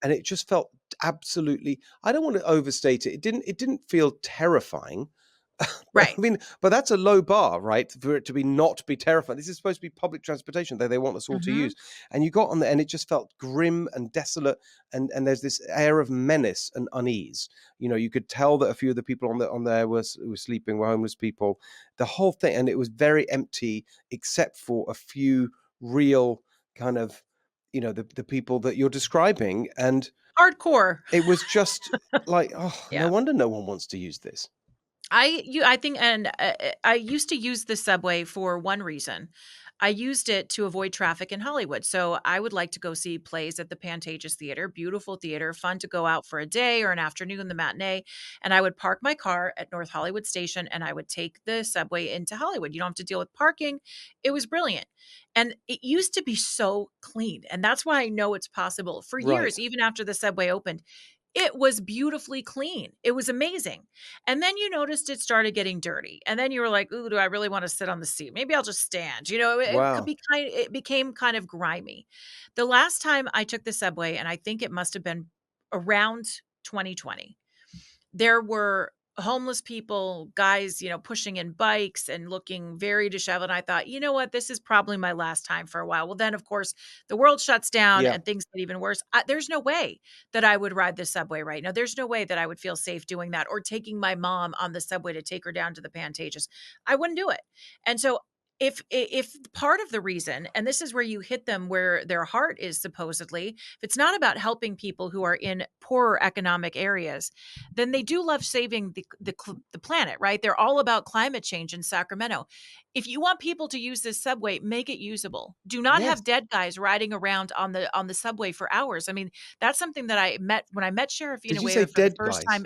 And it just felt absolutely, I don't want to overstate it. It didn't feel terrifying. I Right. mean, but that's a low bar, right? For it to be not be terrifying. This is supposed to be public transportation that they want us all to Mhm. use. And you got on there and it just felt grim and desolate. And there's this air of menace and unease. You know, you could tell that a few of the people on there were sleeping, were homeless people. The whole thing, and it was very empty, except for a few real kind of, the people that you're describing. And Hardcore. it was just like, oh, no Yeah. wonder no one wants to use this. I think, and I used to use the subway for one reason. I used it to avoid traffic in Hollywood. So I would like to go see plays at the Pantages Theater, beautiful theater, fun to go out for a day or an afternoon, the matinee. And I would park my car at North Hollywood Station and I would take the subway into Hollywood. You don't have to deal with parking. It was brilliant. And it used to be so clean. And that's why I know it's possible. For Right. years, even after the subway opened, it was beautifully clean. It was amazing. And then you noticed it started getting dirty. And then you were like, "Ooh, do I really want to sit on the seat? Maybe I'll just stand." It could Wow. be it became kind of grimy. The last time I took the subway, and I think it must have been around 2020, there were homeless people, guys, pushing in bikes and looking very disheveled. And I thought, you know what? This is probably my last time for a while. Well, then, of course, the world shuts down Yeah. and things get even worse. There's no way that I would ride the subway right now. There's no way that I would feel safe doing that or taking my mom on the subway to take her down to the Pantages. I wouldn't do it. And so, if part of the reason, and this is where you hit them where their heart is supposedly, if it's not about helping people who are in poorer economic areas, then they do love saving the planet, right? They're all about climate change in Sacramento. If you want people to use this subway, make it usable. Do not Yes. have dead guys riding around on the subway for hours. I mean, that's something that I met when I met Sheriff Did you say Villanueva for the dead first guys? time.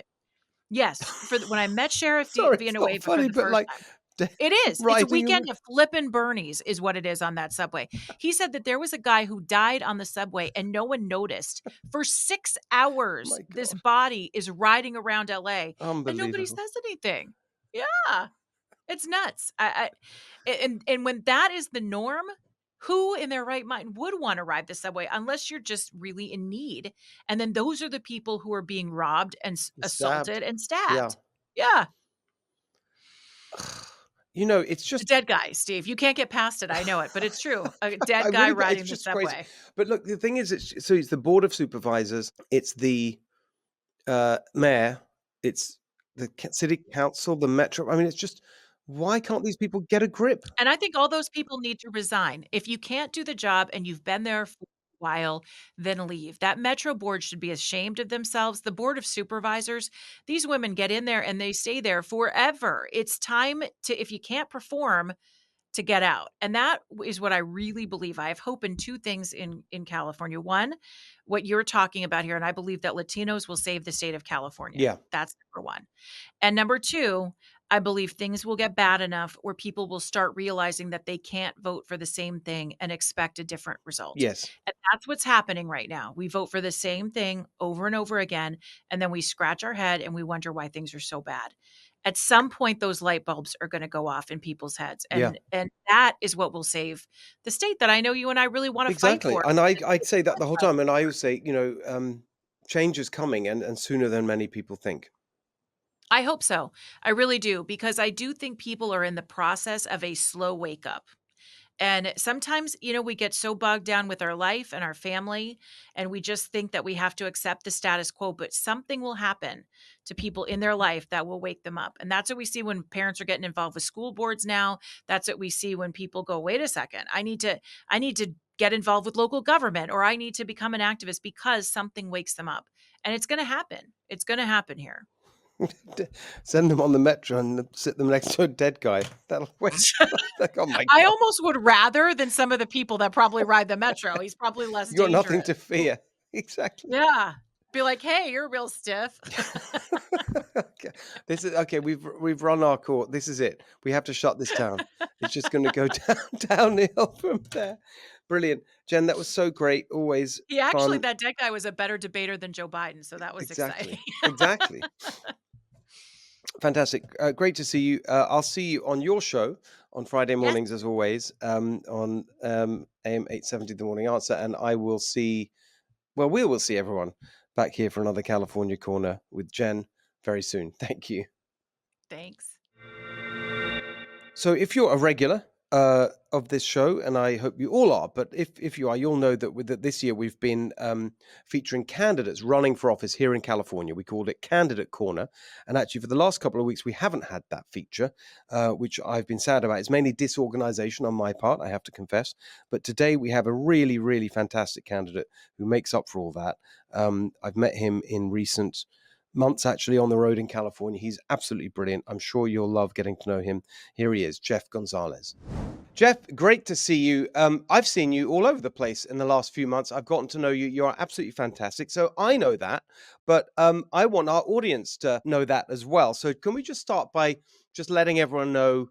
Yes, when I met Sheriff Sorry, it's not Villanueva for funny, the but first like time. It is. It's a riding weekend around. of flippin' Bernie's is what it is on that subway. He said that there was a guy who died on the subway and no one noticed. For 6 hours, My this God. body is riding around LA and nobody Unbelievable. says anything. Yeah, it's nuts. And when that is the norm, who in their right mind would wanna ride the subway unless you're just really in need? And then those are the people who are being robbed and Stabbed. assaulted and Yeah. stabbed. Yeah. It's The just dead guy, Steve. You can't get past it, I know it, but it's true. A I dead guy really it's riding the just crazy. subway. But look, the thing is it's the board of supervisors, it's the mayor, it's the city council, the metro. I mean, it's just why can't these people get a grip? And I think all those people need to resign. If you can't do the job and you've been there for a while, then leave. That Metro board should be ashamed of themselves. The board of supervisors, these women get in there and they stay there forever. It's time to, if you can't perform, to get out. And that is what I really believe. I have hope in two things in California. One, what you're talking about here, and I believe that Latinos will save the state of California. Yeah. That's number one. And number two, I believe things will get bad enough where people will start realizing that they can't vote for the same thing and expect a different result. Yes. And that's what's happening right now. We vote for the same thing over and over again, and then we scratch our head and we wonder why things are so bad. At some point, those light bulbs are going to go off in people's heads, Yeah. and that is what will save the state that I know you and I really want to fight Exactly. for. And I'd say that the whole time. And I always say, change is coming and sooner than many people think. I hope so. I really do, because I do think people are in the process of a slow wake up. And sometimes, we get so bogged down with our life and our family, and we just think that we have to accept the status quo, but something will happen to people in their life that will wake them up. And that's what we see when parents are getting involved with school boards now. That's what we see when people go, wait a second, I need to get involved with local government, or I need to become an activist because something wakes them up. And it's going to happen. It's going to happen here. Send them on the metro and sit them next to a dead guy. That'll wake like, oh my I God. almost would rather than some of the people that probably ride the metro. He's probably less You got nothing dangerous. to fear. Exactly. Yeah. Be like, "Hey, you're real stiff." Okay. This is okay. We've run our court. This is it. We have to shut this down. It's just going to go downhill from there. Brilliant. Jen, that was so great. Always He actually fun. that dead guy was a better debater than Joe Biden, so that was exciting. Exactly. Exactly. Fantastic. Great to see you. I'll see you on your show on Friday Yes, mornings, as always, on AM 870, The Morning Answer. And I will see, well, we will see everyone back here for another California Corner with Jen very soon. Thank you. thanks. So if you're a regular of this show, and I hope you all are, but if you are, you'll know that with this year we've been featuring candidates running for office here in California. We called it Candidate Corner, and actually for the last couple of weeks we haven't had that feature, which I've been sad about. It's mainly disorganization on my part, I have to confess. But today we have a really, really fantastic candidate who makes up for all that. I've met him in recent months actually on the road in California. He's absolutely brilliant. I'm sure you'll love getting to know him. Here he is, Jeff Gonzalez. Jeff, great to see you. I've seen you all over the place in the last few months. I've gotten to know you. You are absolutely fantastic. So I know that, but I want our audience to know that as well. So can we just start by just letting everyone know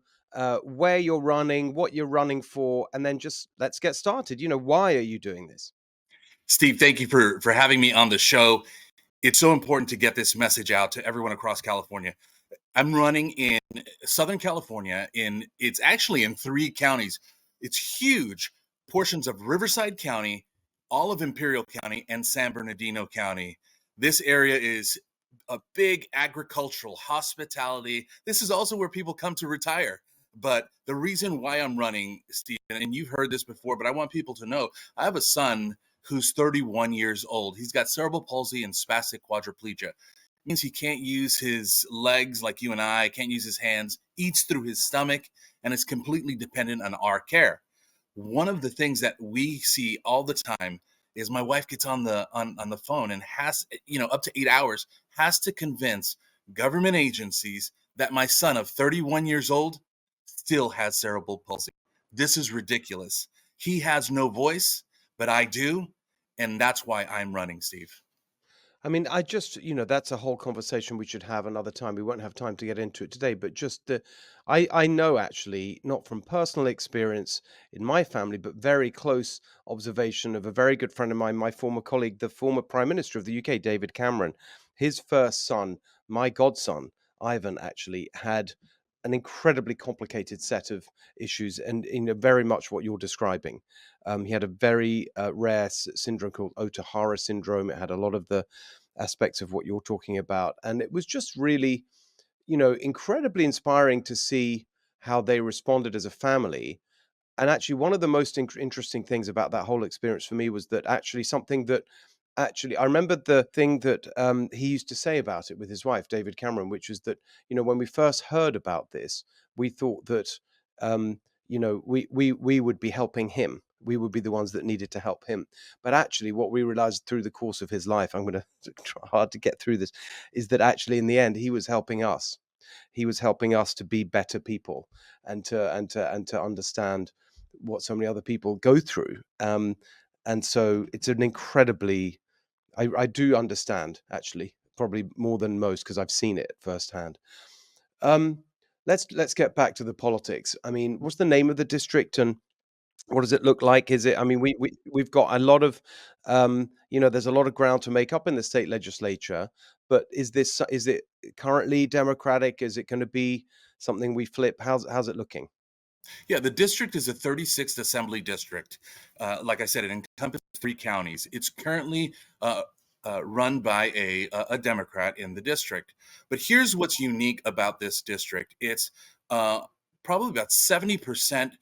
where you're running, what you're running for, and then just let's get started. Why are you doing this? Steve, thank you for having me on the show. It's so important to get this message out to everyone across California. I'm running in Southern California. It's actually in 3 counties. It's huge. Portions of Riverside County, all of Imperial County, and San Bernardino County. This area is a big agricultural hospitality. This is also where people come to retire. But the reason why I'm running, Steve, and you've heard this before, but I want people to know, I have a son who's 31 years old. He's got cerebral palsy and spastic quadriplegia. Means he can't use his legs like you and I, can't use his hands, eats through his stomach, and is completely dependent on our care. One of the things that we see all the time is my wife gets on the phone and has, up to 8 hours, has to convince government agencies that my son of 31 years old still has cerebral palsy. This is ridiculous. He has no voice, but I do, and that's why I'm running, Steve. I mean, I just, that's a whole conversation we should have another time. We won't have time to get into it today, but I know actually, not from personal experience in my family, but very close observation of a very good friend of mine, my former colleague, the former Prime Minister of the UK, David Cameron. His first son, my godson, Ivan, actually had an incredibly complicated set of issues, and very much what you're describing. He had a very rare syndrome called Ohtahara syndrome. It had a lot of the aspects of what you're talking about. And it was just really, incredibly inspiring to see how they responded as a family. And actually, one of the most interesting things about that whole experience for me was that actually something that actually I remembered the thing that he used to say about it with his wife, David Cameron, which was that, when we first heard about this, we thought that, we would be helping him. We would be the ones that needed to help him. But actually, what we realized through the course of his life, I'm going to try hard to get through this, is that actually in the end, he was helping us. He was helping us to be better people and to understand what so many other people go through. And so it's an incredibly, I do understand actually, probably more than most because I've seen it firsthand. Um, let's get back to the politics. I mean, what's the name of the district and what does it look like? Is it? I mean, we've got a lot of, there's a lot of ground to make up in the state legislature. But is it currently Democratic? Is it going to be something we flip? How's it looking? Yeah, the district is a 36th Assembly District. Like I said, it encompasses 3 counties. It's currently run by a Democrat in the district. But here's what's unique about this district. It's probably about 70%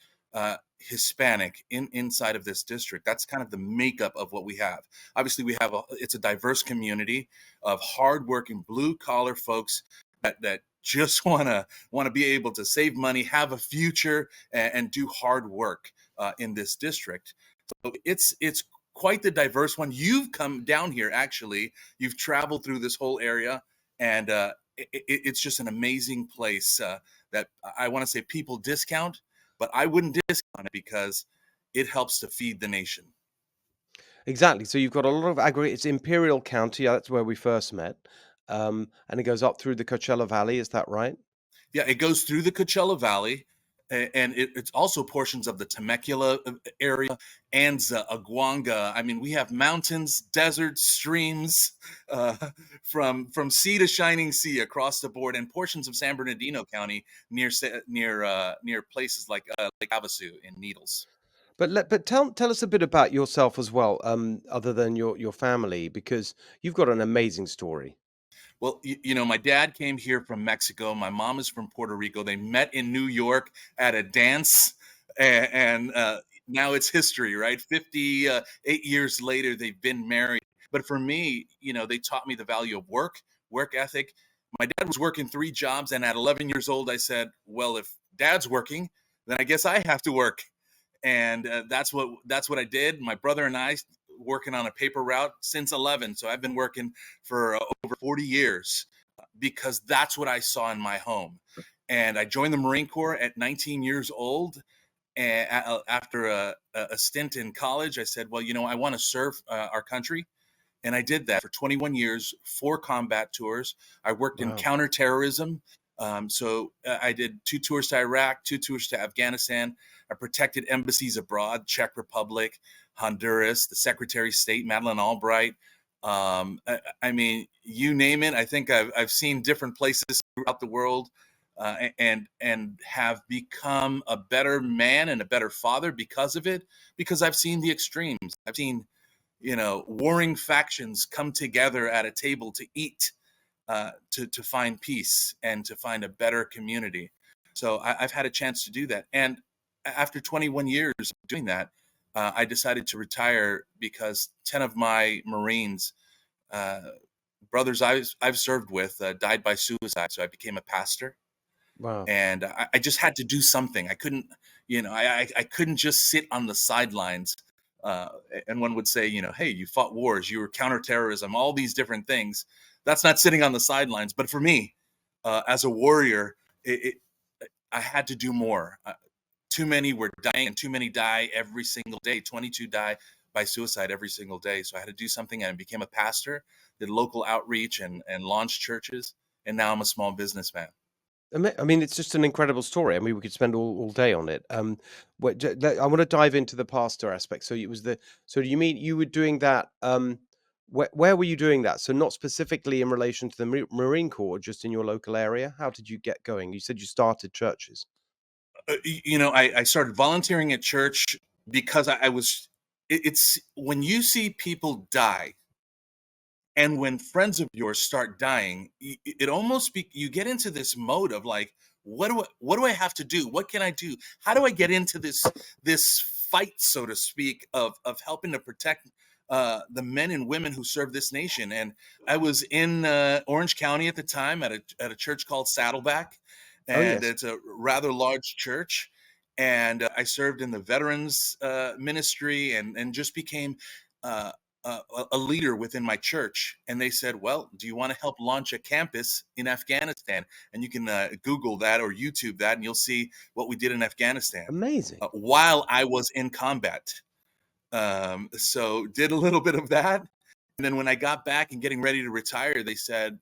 Hispanic inside of this district. That's kind of the makeup of what we have. Obviously, it's a diverse community of hardworking blue collar folks that just want to be able to save money, have a future, and do hard work in this district. So it's quite the diverse one. You've come down here, actually. You've traveled through this whole area, and it's just an amazing place that I want to say people discount, but I wouldn't discount it because it helps to feed the nation. Exactly. So you've got a lot of It's Imperial County. That's where we first met, and it goes up through the Coachella Valley. Is that right? Yeah, it goes through the Coachella Valley. And it's also portions of the Temecula area and Aguanga. I mean, we have mountains, deserts, streams, uh, from sea to shining sea across the board, and portions of San Bernardino County near places like Lake Havasu in Needles. But tell us a bit about yourself as well, other than your family, because you've got an amazing story. Well, my dad came here from Mexico. My mom is from Puerto Rico. They met in New York at a dance, and now it's history, right? 58 years later, they've been married. But for me, they taught me the value of work ethic. My dad was working 3 jobs, and at 11 years old, I said, "Well, if Dad's working, then I guess I have to work." And that's what I did. My brother and I working on a paper route since 11, so I've been working for over 40 years because that's what I saw in my home. And I joined the Marine Corps at 19 years old. And after a stint in college, I said, well, I want to serve our country. And I did that for 21 years, 4 combat tours. I worked in Wow. counterterrorism. So I did 2 tours to Iraq, 2 tours to Afghanistan. I protected embassies abroad, Czech Republic, Honduras, the Secretary of State, Madeleine Albright. I mean, you name it. I think I've seen different places throughout the world, and have become a better man and a better father because of it. Because I've seen the extremes. I've seen warring factions come together at a table to eat, to find peace and to find a better community. So I've had a chance to do that. And after 21 years of doing that, I decided to retire because 10 of my Marines, uh, brothers I've served with, died by suicide. So I became a pastor, Wow. and I just had to do something. I couldn't, I couldn't just sit on the sidelines. Uh, and one would say, hey, you fought wars, you were counterterrorism, all these different things. That's not sitting on the sidelines. But for me, as a warrior, I had to do more. Too many were dying, and too many die every single day. 22 die by suicide every single day. So I had to do something, and I became a pastor, did local outreach and launched churches. And now I'm a small businessman. I mean, it's just an incredible story. I mean, we could spend all day on it. I want to dive into the pastor aspect. So it was the. So do you mean you were doing that? Where were you doing that? So not specifically in relation to the Marine Corps, just in your local area. How did you get going? You said you started churches. I started volunteering at church because I was. It's when you see people die, and when friends of yours start dying, it almost you get into this mode of like, what do I have to do? What can I do? How do I get into this fight, so to speak, of helping to protect the men and women who serve this nation? And I was in Orange County at the time at a church called Saddleback, Oh and yes, it's a rather large church. And I served in the veterans ministry, and just became uh, a leader within my church. And they said, well, do you want to help launch a campus in Afghanistan? And you can Google that or YouTube that, and you'll see what we did in Afghanistan amazing. while I was in combat. So did a little bit of that. And then when I got back and getting ready to retire, they said,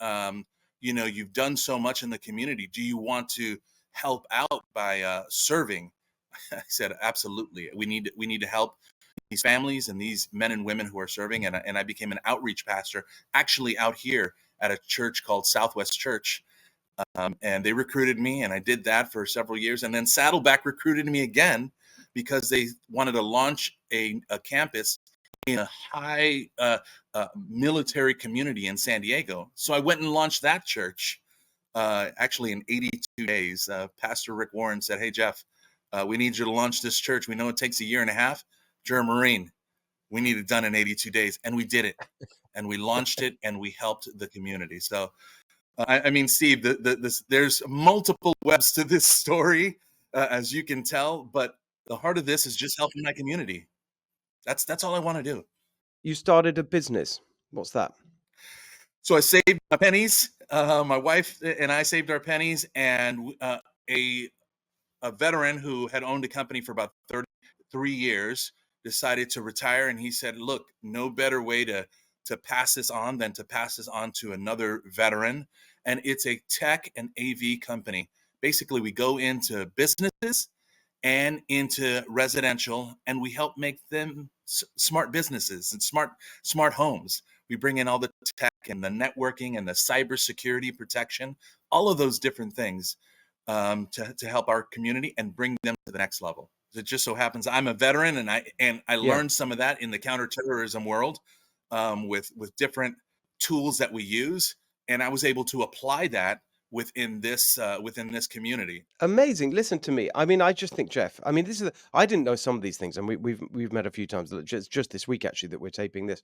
um, you've done so much in the community. Do you want to help out by serving? I said, absolutely. We need to help these families and these men and women who are serving. And I became an outreach pastor, actually out here at a church called Southwest Church. And they recruited me, and I did that for several years. And then Saddleback recruited me again because they wanted to launch a campus in a high military community in San Diego. So I went and launched that church, actually in 82 days. Pastor Rick Warren said, hey, Jeff, we need you to launch this church. We know it takes a year and a half. You're a Marine. We need it done in 82 days. And we did it. And we launched it, and we helped the community. So, I mean, Steve, there's multiple webs to this story, as you can tell. But the heart of this is just helping my community. That's all I want to do. You started a business. What's that? So I saved my pennies. My wife and I saved our pennies, and a a veteran who had owned a company for about 33 years decided to retire. And he said, look, no better way to pass this on than to pass this on to another veteran. And it's a tech and AV company. Basically, we go into businesses and into residential, and we help make them smart businesses and smart homes. We bring in all the tech and the networking and the cybersecurity protection, all of those different things, to help our community and bring them to the next level. It just so happens I'm a veteran, and I Yeah. learned some of that in the counterterrorism world, with different tools that we use, and I was able to apply that within this community. Amazing. Listen to me. I mean, I just think, Jeff. I mean, this is. I didn't know some of these things, and we've met a few times. Just this week, actually, that we're taping this.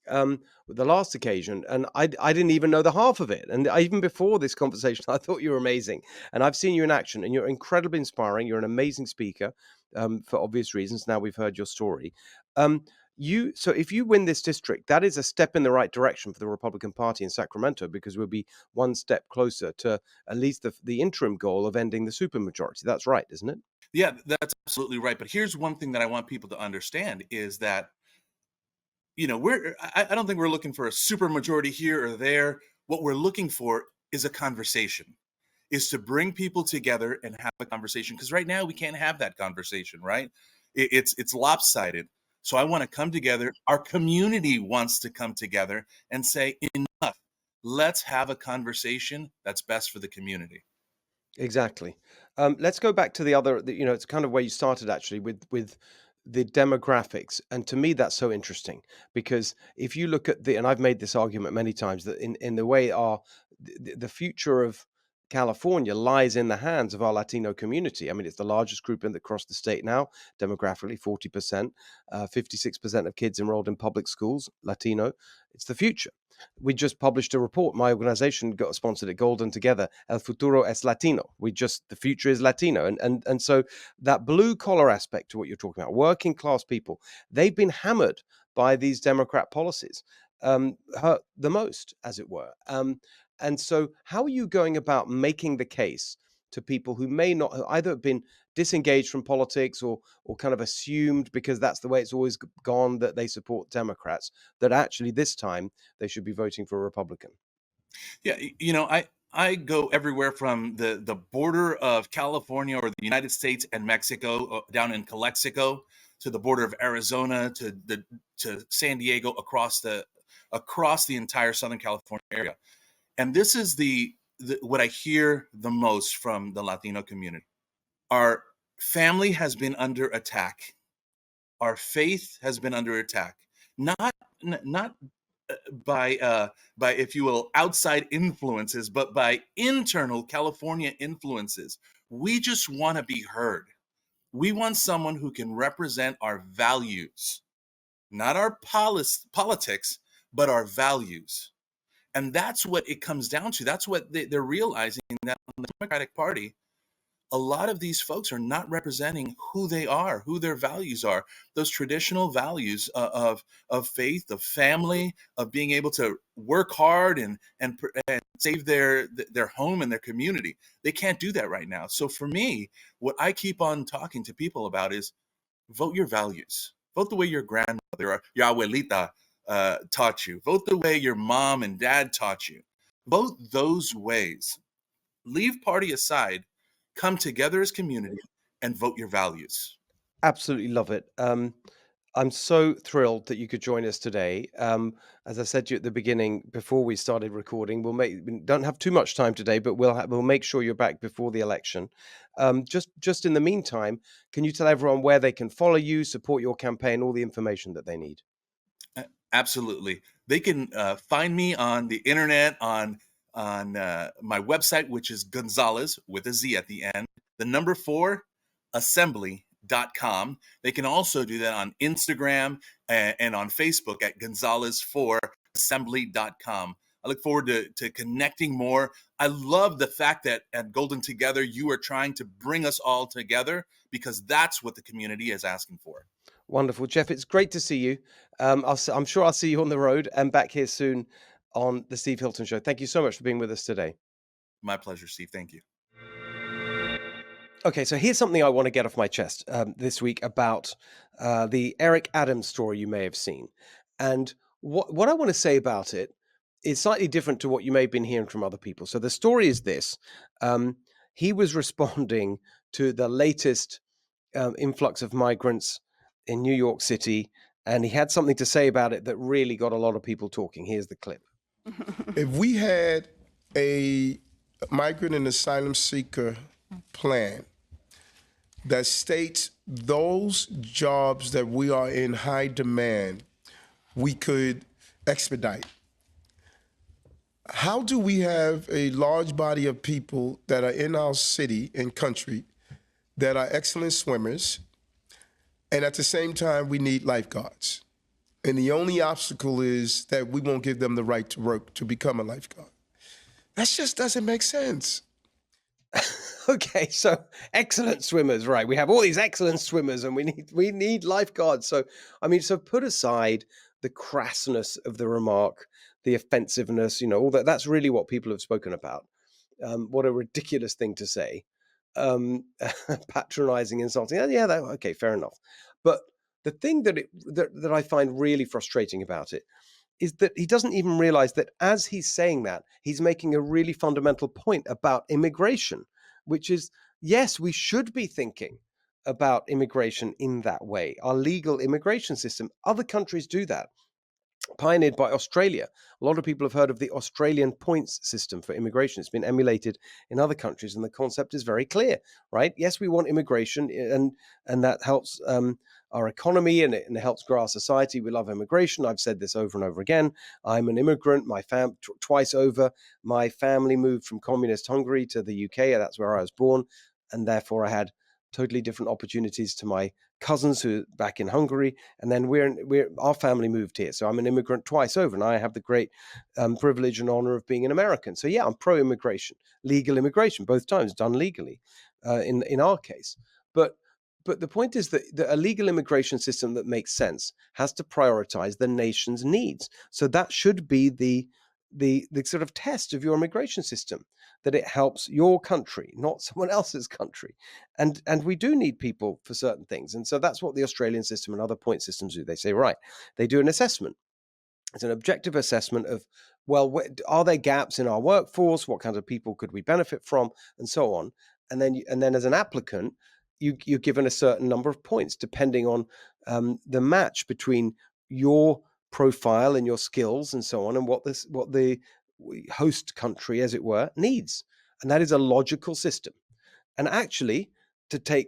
The last occasion, and I didn't even know the half of it. And even before this conversation, I thought you were amazing. And I've seen you in action, and you're incredibly inspiring. You're an amazing speaker, for obvious reasons. Now we've heard your story. So if you win this district, that is a step in the right direction for the Republican Party in Sacramento, because we'll be one step closer to at least the interim goal of ending the supermajority. That's right, isn't it? Yeah, that's absolutely right. But here's one thing that I want people to understand is that, I don't think we're looking for a super majority here or there. What we're looking for is a conversation, is to bring people together and have a conversation. Because right now we can't have that conversation, right? It's lopsided. So I want to come together. Our community wants to come together and say, enough. Let's have a conversation that's best for the community. Exactly. Let's go back to the other. It's kind of where you started, actually, with the demographics, and to me that's so interesting, because if you look at and I've made this argument many times, that in the way the future of California lies in the hands of our Latino community. I mean, it's the largest group across the state now, demographically, 40%, 56% of kids enrolled in public schools, Latino. It's the future. We just published a report. My organization got sponsored at Golden Together. El futuro es Latino. The future is Latino, and so that blue collar aspect to what you're talking about, working class people, they've been hammered by these Democrat policies, hurt the most, as it were. And so, how are you going about making the case to people who may not have either been disengaged from politics, or kind of assumed, because that's the way it's always gone, that they support Democrats, that actually this time they should be voting for a Republican? Yeah, I go everywhere from the border of California or the United States and Mexico, down in Calexico, to the border of Arizona, to San Diego, across the entire Southern California area. And this is what I hear the most from the Latino community. Our family has been under attack. Our faith has been under attack. Not by, if you will, outside influences, but by internal California influences. We just want to be heard. We want someone who can represent our values, not our politics, but our values. And that's what it comes down to. That's what they're realizing, that on the Democratic Party, a lot of these folks are not representing who they are, who their values are, those traditional values, of faith, of family, of being able to work hard and save their home and their community. They can't do that right now. So for me, what I keep on talking to people about is vote your values. Vote the way your grandmother or your abuelita taught you. Vote the way your mom and dad taught you. Vote those ways. Leave party aside, come together as community and vote your values. Absolutely love it. I'm so thrilled that you could join us today. As I said to you at the beginning, before we started recording, we don't have too much time today, but we'll make sure you're back before the election. Just in the meantime, can you tell everyone where they can follow you, support your campaign, all the information that they need? Absolutely. They can find me on the internet, on my website, which is Gonzalez with a Z at the end, the number 4 assembly.com. They can also do that on Instagram and on Facebook at Gonzalez4assembly.com. I look forward to connecting more. I love the fact that at Golden Together, you are trying to bring us all together, because that's what the community is asking for. Wonderful, Jeff. It's great to see you. I'm sure I'll see you on the road and back here soon on the Steve Hilton Show. Thank you so much for being with us today. My pleasure, Steve. Thank you. Okay, so here's something I want to get off my chest this week about the Eric Adams story you may have seen. And what I want to say about it is slightly different to what you may have been hearing from other people. So the story is this. he was responding to the latest influx of migrants in New York City, and he had something to say about it that really got a lot of people talking. Here's the clip. If we had a migrant and asylum seeker plan that states those jobs that we are in high demand, we could expedite. How do we have a large body of people that are in our city and country that are excellent swimmers, and at the same time we need lifeguards? And the only obstacle is that we won't give them the right to work to become a lifeguard. That just doesn't make sense. Okay, so excellent swimmers, right? We have all these excellent swimmers, and we need lifeguards. So, I mean, so put aside the crassness of the remark, the offensiveness, all that. That's really what people have spoken about. What a ridiculous thing to say, patronizing, insulting. Yeah, okay, fair enough. But the thing that I find really frustrating about it is that he doesn't even realize that as he's saying that, he's making a really fundamental point about immigration, which is, yes, we should be thinking about immigration in that way, our legal immigration system. Other countries do that, pioneered by Australia. A lot of people have heard of the Australian points system for immigration. It's been emulated in other countries, and the concept is very clear, right? Yes, we want immigration, and that helps our economy, and it helps grow our society. We love immigration. I've said this over and over again. I'm an immigrant. My twice over, my family moved from communist Hungary to the UK. That's where I was born, and therefore I had totally different opportunities to my cousins who are back in Hungary, and then our family moved here. So I'm an immigrant twice over, and I have the great privilege and honor of being an American. So yeah, I'm pro-immigration, legal immigration, both times done legally, in our case. But the point is that a legal immigration system that makes sense has to prioritize the nation's needs. So that should be the sort of test of your immigration system, that it helps your country, not someone else's country. And we do need people for certain things. And so that's what the Australian system and other point systems do. They say, right, they do an assessment. It's an objective assessment of, well, are there gaps in our workforce? What kinds of people could we benefit from? And so on. And then as an applicant, you're given a certain number of points depending on the match between your profile and your skills and so on, and what the host country, as it were, needs. And that is a logical system. And actually, to take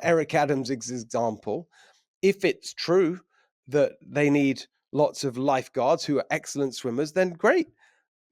Eric Adams' example, if it's true that they need lots of lifeguards who are excellent swimmers, then great.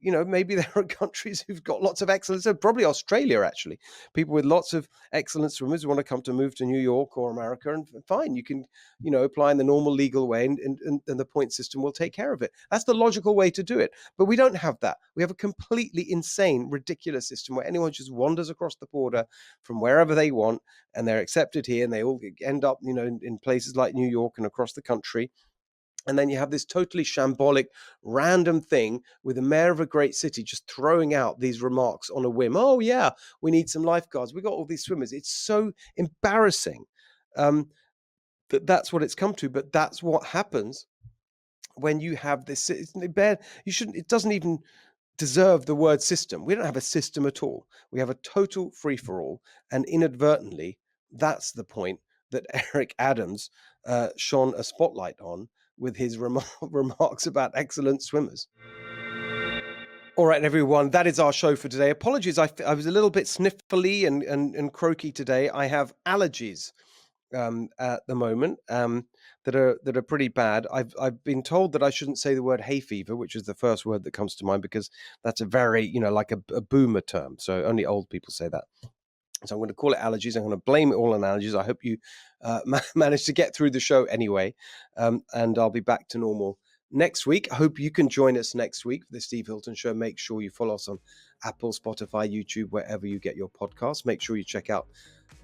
Maybe there are countries who've got lots of excellence. Probably Australia, actually. People with lots of excellent swimmers who want to move to New York or America, and fine, you can, apply in the normal legal way, and the point system will take care of it. That's the logical way to do it. But we don't have that. We have a completely insane, ridiculous system where anyone just wanders across the border from wherever they want, and they're accepted here, and they all end up, in places like New York and across the country. And then you have this totally shambolic, random thing with the mayor of a great city just throwing out these remarks on a whim. Oh, yeah, we need some lifeguards. We got all these swimmers. It's so embarrassing that's what it's come to. But that's what happens when you have this. It doesn't even deserve the word system. We don't have a system at all. We have a total free-for-all. And inadvertently, that's the point that Eric Adams shone a spotlight on with his remarks about excellent swimmers. All right, everyone, that is our show for today. Apologies, I was a little bit sniffly and croaky today. I have allergies at the moment that are pretty bad. I've been told that I shouldn't say the word hay fever, which is the first word that comes to mind, because that's a very, like a boomer term. So only old people say that. So I'm going to call it allergies. I'm going to blame it all on allergies. I hope you managed to get through the show anyway. And I'll be back to normal next week. I hope you can join us next week for the Steve Hilton Show. Make sure you follow us on Apple, Spotify, YouTube, wherever you get your podcasts. Make sure you check out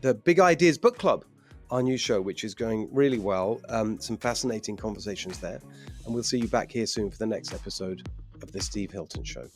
the Big Ideas Book Club, our new show, which is going really well. Some fascinating conversations there. And we'll see you back here soon for the next episode of the Steve Hilton Show.